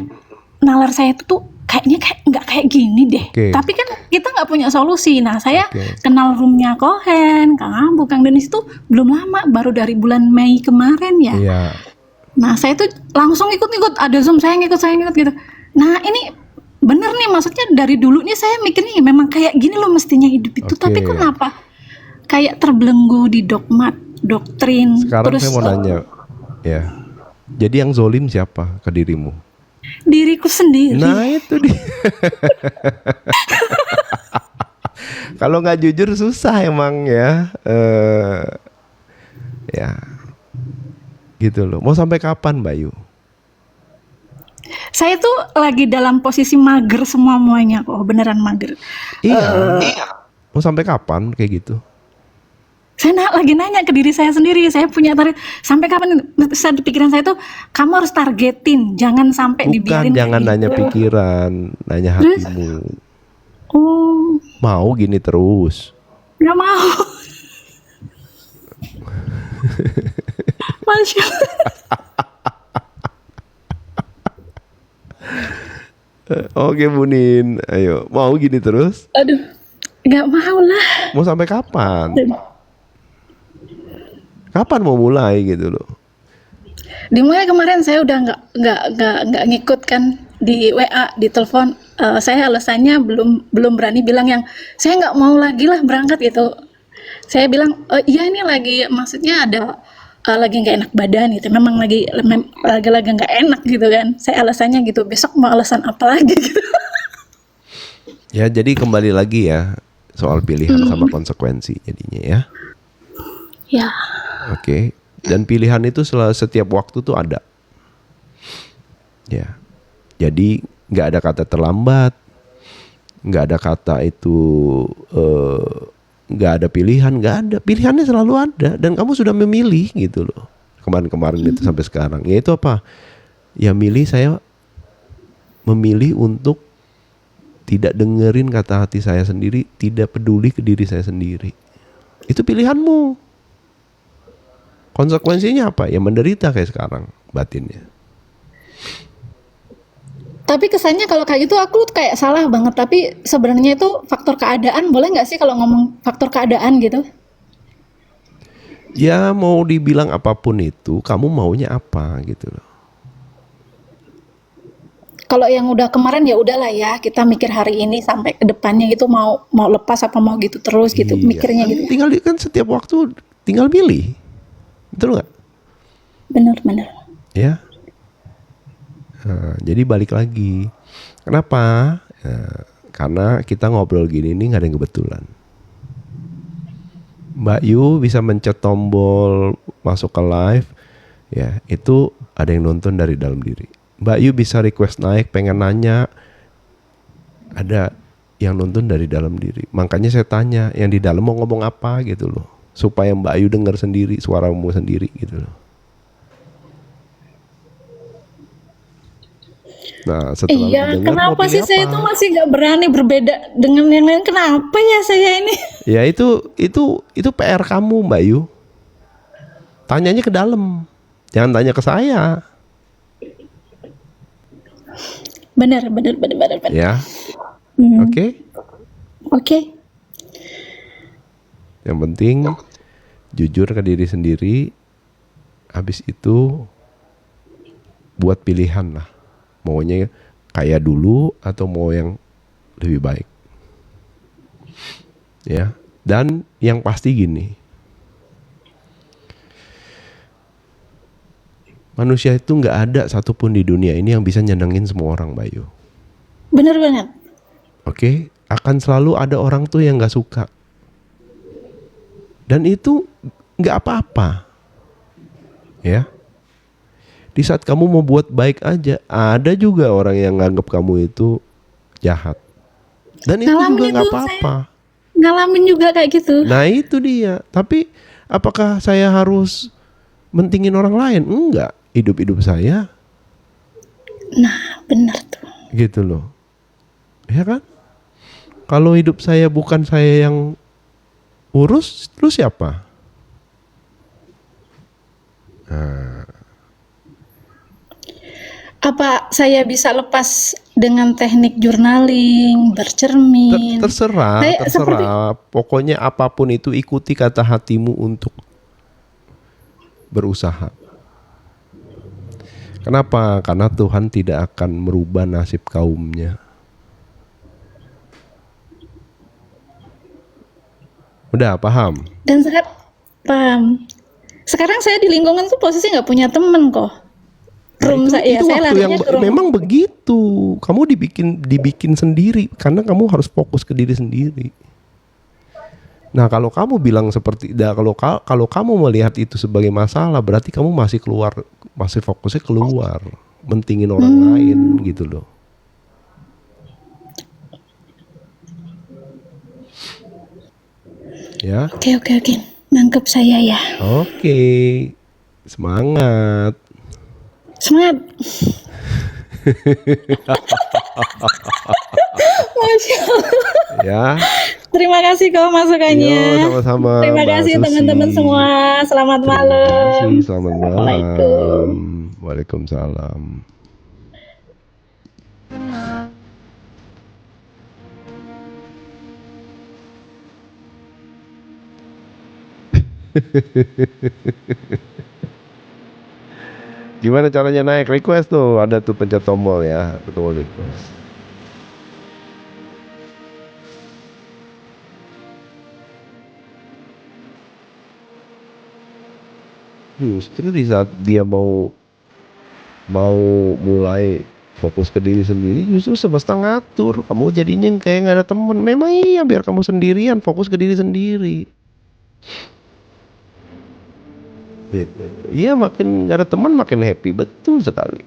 nalar saya itu tuh kayaknya nggak kayak gini deh. Tapi kan kita nggak punya solusi. Nah saya kenal roomnya Kohen, Kang Ambu, Kang Denis itu belum lama, baru dari bulan Mei kemarin ya. Nah saya tuh langsung ikut ada Zoom, saya ngikut gitu. Nah ini bener nih, maksudnya dari dulu nih saya mikirnya memang kayak gini loh mestinya hidup itu. Tapi kenapa kayak terbelenggu di dogma, doktrin. Sekarang terus, saya mau nanya ya. Jadi yang zolim siapa ke dirimu? Diriku sendiri. Nah itu dia. Kalau nggak jujur susah emang ya. Ya gitu loh. Mau sampai kapan Mbak Yu? Saya tuh lagi dalam posisi mager semuanya kok, beneran mager. Iya. Mau sampai kapan kayak gitu? Saya lagi nanya ke diri saya sendiri, saya punya target sampai kapan? Di pikiran saya tuh kamu harus targetin, jangan sampai dibiarin. Bukan, jangan nanya pikiran, nanya hatimu. Oh. Mau gini terus? Nggak mau. Masya Oke Bunin, ayo mau gini terus? Aduh, nggak mau lah. Mau sampai kapan? Kapan mau mulai gitu loh? Dimulai kemarin saya udah nggak ngikut kan di WA, di telepon. Saya alasannya belum berani bilang yang saya nggak mau lagi lah berangkat gitu. Saya bilang iya ini lagi, maksudnya ada lagi nggak enak badan gitu. Memang lagi nggak enak gitu kan. Saya alasannya gitu. Besok mau alasan apa lagi gitu. Ya jadi kembali lagi ya soal pilihan sama konsekuensi jadinya ya. Ya. Oke. Dan pilihan itu setiap waktu tuh ada. Ya. Jadi nggak ada kata terlambat, nggak ada kata itu nggak ada pilihan, nggak ada. Pilihannya selalu ada dan kamu sudah memilih gitu loh. Kemarin itu sampai sekarang. Yaitu apa? Ya saya memilih untuk tidak dengerin kata hati saya sendiri, tidak peduli ke diri saya sendiri. Itu pilihanmu. Konsekuensinya apa? Ya menderita kayak sekarang batinnya. Tapi kesannya kalau kayak gitu aku kayak salah banget. Tapi sebenarnya itu faktor keadaan. Boleh nggak sih kalau ngomong faktor keadaan gitu? Ya mau dibilang apapun itu, kamu maunya apa gitu loh. kalau yang udah kemarin ya udahlah ya, kita mikir hari ini sampai ke depannya gitu mau lepas apa mau gitu terus gitu Iya. mikirnya gitu. Tinggal kan setiap waktu tinggal pilih. Betul nggak? Benar-benar. Ya. Nah, jadi balik lagi. Kenapa? Karena kita ngobrol gini ini nggak ada yang kebetulan. Mbak Yu bisa mencet tombol masuk ke live, ya itu ada yang nonton dari dalam diri. Mbak Yu bisa request naik, pengen nanya, ada yang nonton dari dalam diri. Makanya saya tanya, yang di dalam mau ngomong apa gitu loh, supaya Mbak Yu dengar sendiri suaramu sendiri gitu loh. Nah, setelah Iya, lu dengar mau kenapa pilih sih saya apa? itu masih nggak berani berbeda dengan yang lain? Kenapa ya saya ini? Ya itu PR kamu Mbak Yu. Tanyanya ke dalam, jangan tanya ke saya. Benar. Ya, Hmm, oke. Oke. Yang penting jujur ke diri sendiri. Habis itu buat pilihan lah. Maunya kayak dulu atau mau yang lebih baik. Ya. Dan yang pasti gini. Manusia itu nggak ada satupun di dunia ini yang bisa nyenengin semua orang, Bayu. Benar banget. Oke, akan selalu ada orang tuh yang nggak suka. Dan itu nggak apa-apa. Ya. Di saat kamu mau buat baik aja, ada juga orang yang nganggap kamu itu jahat. Dan itu Ngalamin juga itu nggak apa-apa. Ngalamin juga kayak gitu. Nah itu dia. Tapi apakah saya harus mentingin orang lain? Enggak. Hidup-hidup saya Nah, benar tuh. gitu loh. Ya kan? Kalau hidup saya bukan saya yang urus, lu siapa? Nah, Apa saya bisa lepas dengan teknik journaling, bercermin? terserah, Saya terserah. Pokoknya apapun itu ikuti kata hatimu untuk berusaha. Kenapa? Karena Tuhan tidak akan merubah nasib kaumnya. Udah paham? Dan sekarang paham. Sekarang saya di lingkungan tuh posisi nggak punya temen kok. Nah, Room saya, itu saya waktu yang larinya ke room. memang begitu. Kamu dibikin sendiri karena kamu harus fokus ke diri sendiri. Nah, kalau kamu bilang seperti kalau kamu melihat itu sebagai masalah, berarti kamu masih fokusnya keluar, mentingin orang lain gitu loh. Ya. Oke. Nangkep saya ya. Oke. Semangat. Semangat. Masya Allah. Ya. Terima kasih kok masukannya. Yo, sama-sama. Terima Mbak kasih Susi. teman-teman semua. Selamat Terima malam. kasih. Selamat malam. Assalamualaikum. Waalaikumsalam. Gimana caranya naik request tuh? Ada tuh pencet tombol ya, tombol request. Justru di saat dia mau mulai fokus ke diri sendiri, justru semesta ngatur. Kamu jadinya kayak nggak ada temen. Memang iya, biar kamu sendirian, fokus ke diri sendiri. Iya, makin nggak ada teman makin happy, betul sekali.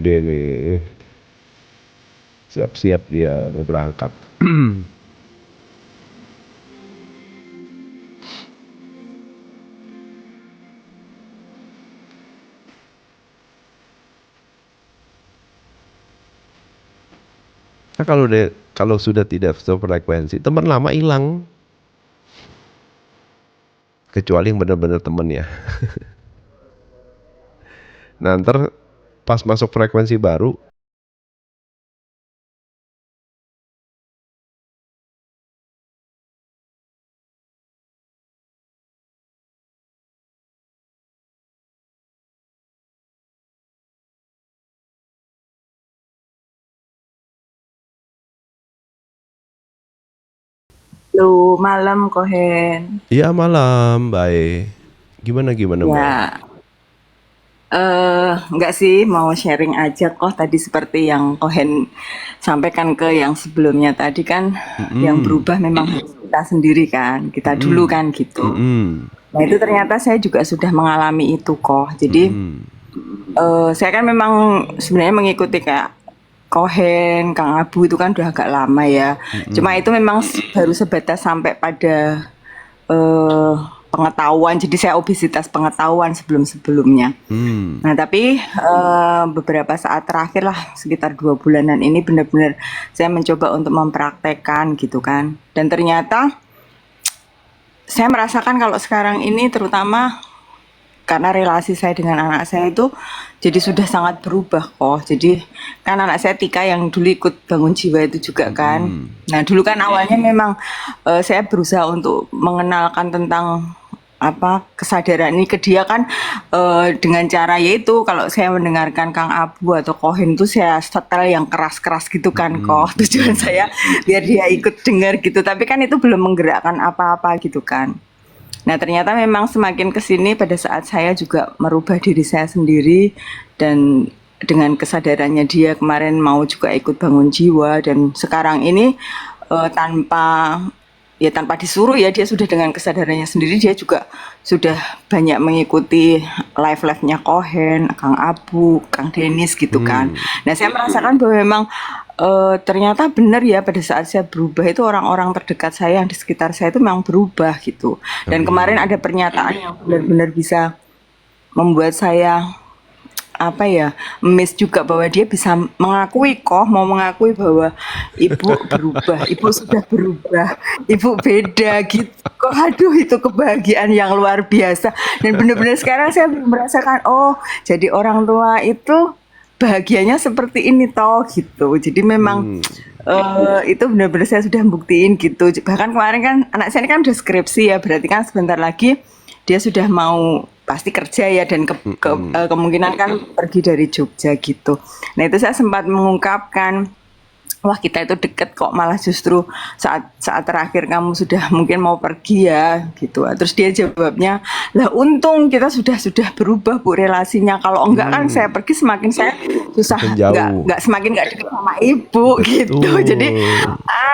Dia nih siap-siap dia mau berangkat. Nah, kalau sudah tidak sefrekuensi, teman lama hilang. kecuali yang benar-benar temen ya. Nah ntar pas masuk frekuensi baru, Halo, malam Kohen. iya malam, baik. Gimana Mbak? Ya, enggak sih, mau sharing aja kok tadi seperti yang Kohen sampaikan ke yang sebelumnya tadi kan, yang berubah memang harus kita sendiri kan, kita dulu kan gitu. Nah itu ternyata saya juga sudah mengalami itu kok. Jadi saya kan memang sebenarnya mengikuti kayak Kohen, Kang Abu itu kan udah agak lama ya. Cuma itu memang baru sebatas sampai pada eh, pengetahuan. Jadi saya obesitas pengetahuan sebelum-sebelumnya. Nah tapi beberapa saat terakhir lah sekitar 2 bulanan ini benar-benar saya mencoba untuk mempraktekkan gitu kan. Dan ternyata saya merasakan kalau sekarang ini terutama karena relasi saya dengan anak saya itu jadi sudah sangat berubah kok. Jadi kan anak saya Tika yang dulu ikut bangun jiwa itu juga kan. Nah dulu kan awalnya memang saya berusaha untuk mengenalkan tentang apa kesadaran ini ke dia kan dengan cara yaitu kalau saya mendengarkan Kang Abu atau Kohen itu saya setel yang keras-keras gitu kan kok. Tujuan saya biar dia ikut dengar gitu. Tapi kan itu belum menggerakkan apa-apa gitu kan. Nah ternyata memang semakin kesini pada saat saya juga merubah diri saya sendiri dan dengan kesadarannya dia kemarin mau juga ikut bangun jiwa dan sekarang ini tanpa disuruh ya dia sudah dengan kesadarannya sendiri dia juga sudah banyak mengikuti live-nya Kohen, Kang Abu, Kang Denis gitu kan. Nah saya merasakan bahwa memang ternyata benar ya pada saat saya berubah itu orang-orang terdekat saya yang di sekitar saya itu memang berubah gitu. Dan kemarin ada pernyataan yang benar-benar bisa membuat saya apa ya miss juga bahwa dia bisa mengakui mau mengakui bahwa ibu berubah, ibu sudah berubah, ibu beda gitu. Kok aduh itu kebahagiaan yang luar biasa dan benar-benar sekarang saya merasakan jadi orang tua itu bahagianya seperti ini toh gitu. Jadi memang itu benar-benar saya sudah buktiin gitu. Bahkan kemarin kan anak saya ini kan udah skripsi ya, berarti kan sebentar lagi dia sudah mau pasti kerja ya dan kemungkinan kan pergi dari Jogja gitu. Nah itu saya sempat mengungkapkan, wah kita itu deket kok malah justru saat terakhir kamu sudah mungkin mau pergi ya gitu. Terus dia jawabnya, lah untung kita sudah berubah Bu relasinya. Kalau enggak kan saya pergi semakin saya susah enggak semakin enggak dekat sama ibu gitu. Jadi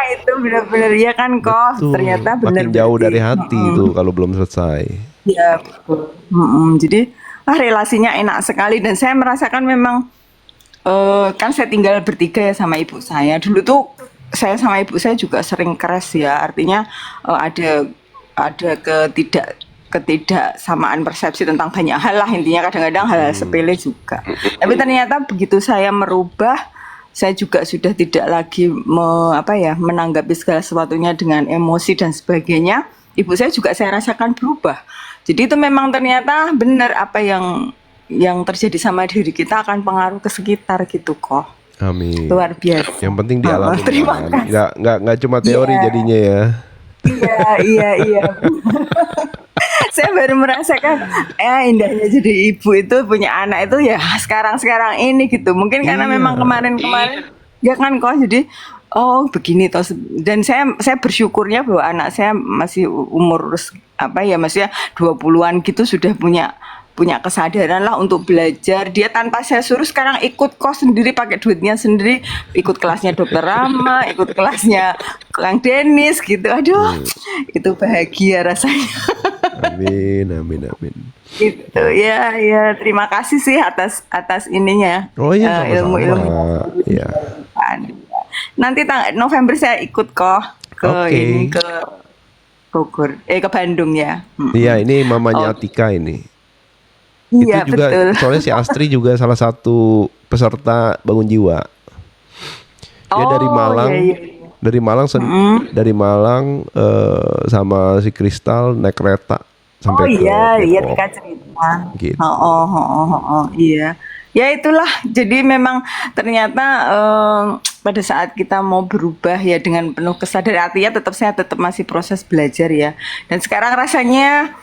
itu benar-benar ya kan kok ternyata benar makin jauh dari hati itu kalau belum selesai. Ya betul. Jadi relasinya enak sekali dan saya merasakan memang kan saya tinggal bertiga ya sama ibu saya. Dulu tuh saya sama ibu saya juga sering keras ya. Artinya ada ketidaksamaan persepsi tentang banyak hal lah intinya kadang-kadang hal-hal sepele juga. Tapi ternyata begitu saya merubah, saya juga sudah tidak lagi menanggapi segala sesuatunya dengan emosi dan sebagainya. Ibu saya juga saya rasakan berubah. Jadi itu memang ternyata benar apa yang terjadi sama diri kita akan pengaruh ke sekitar gitu kok. Amin. Luar biasa. Yang penting dialami. Terima kasih. Nggak cuma teori jadinya ya. Iya. Saya baru merasakan indahnya jadi ibu itu punya anak itu ya sekarang ini gitu. Mungkin karena memang kemarin ya kan kok jadi begini toh. Dan saya bersyukurnya bahwa anak saya masih umur maksudnya 20-an gitu sudah punya kesadaran lah untuk belajar. Dia tanpa saya suruh sekarang ikut kos sendiri pakai duitnya sendiri, ikut kelasnya Dokter Rama, ikut kelasnya Kang Denis gitu. Aduh, itu bahagia rasanya. Amin. Gitu ya, terima kasih sih atas ininya. Oh iya, ilmu-ilmu. Ya. Nanti November saya ikut kok ke Bogor, ke Bandung ya. Iya, ini mamanya Atika ini. Iya, Itu juga betul. soalnya si Astri juga salah satu peserta bangun jiwa. Dia dari Malang. Iya. Dari Malang sama si Kristal naik kereta sampai Oh ke iya, iya Depok. Tika cerita. Gitu. Iya. Ya itulah, jadi memang ternyata pada saat kita mau berubah ya dengan penuh kesadaran, artinya tetap saya tetap masih proses belajar ya. Dan sekarang rasanya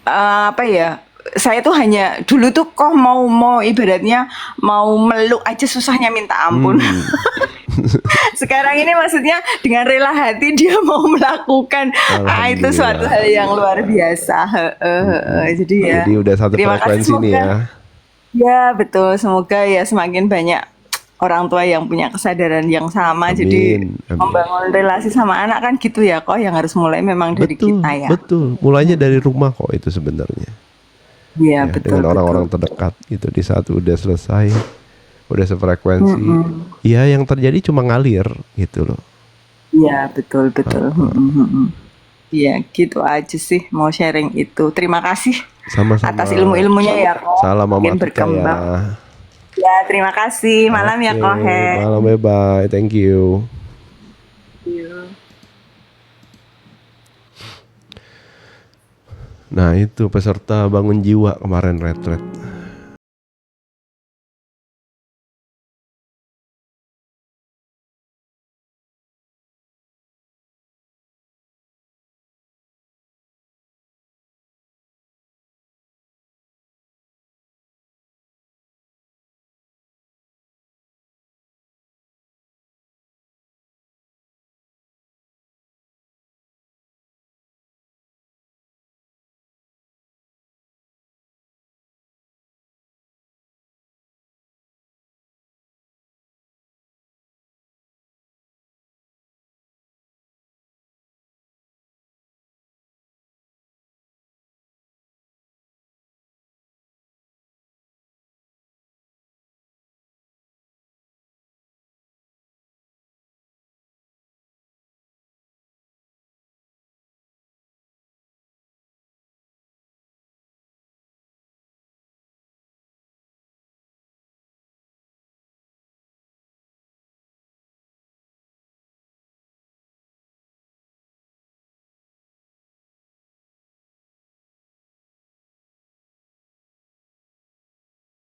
apa ya? Saya tuh hanya dulu tuh kok mau ibaratnya mau meluk aja susahnya minta ampun. Sekarang ini maksudnya dengan rela hati dia mau melakukan itu suatu hal yang luar biasa. Jadi ya. Jadi udah satu terima kasih, frekuensi nih ya. Ya betul, semoga ya semakin banyak orang tua yang punya kesadaran yang sama. Amin, Jadi amin. membangun relasi sama anak kan gitu ya kok, yang harus mulai memang dari Betul, kita ya. betul. Mulainya dari rumah kok itu sebenarnya. Iya Ya, betul. dengan orang-orang terdekat gitu. Di saat udah selesai, udah sefrekuensi, ya yang terjadi cuma ngalir gitu loh. Iya betul. Iya gitu aja sih mau sharing itu. Terima kasih Sama-sama. atas ilmu-ilmunya ya kok. Salam Mama Makin Tika berkembang. ya. Ya terima kasih. Malam ya Oke, Kohe. malam, bye-bye. Thank you. Nah itu peserta bangun jiwa kemarin retret.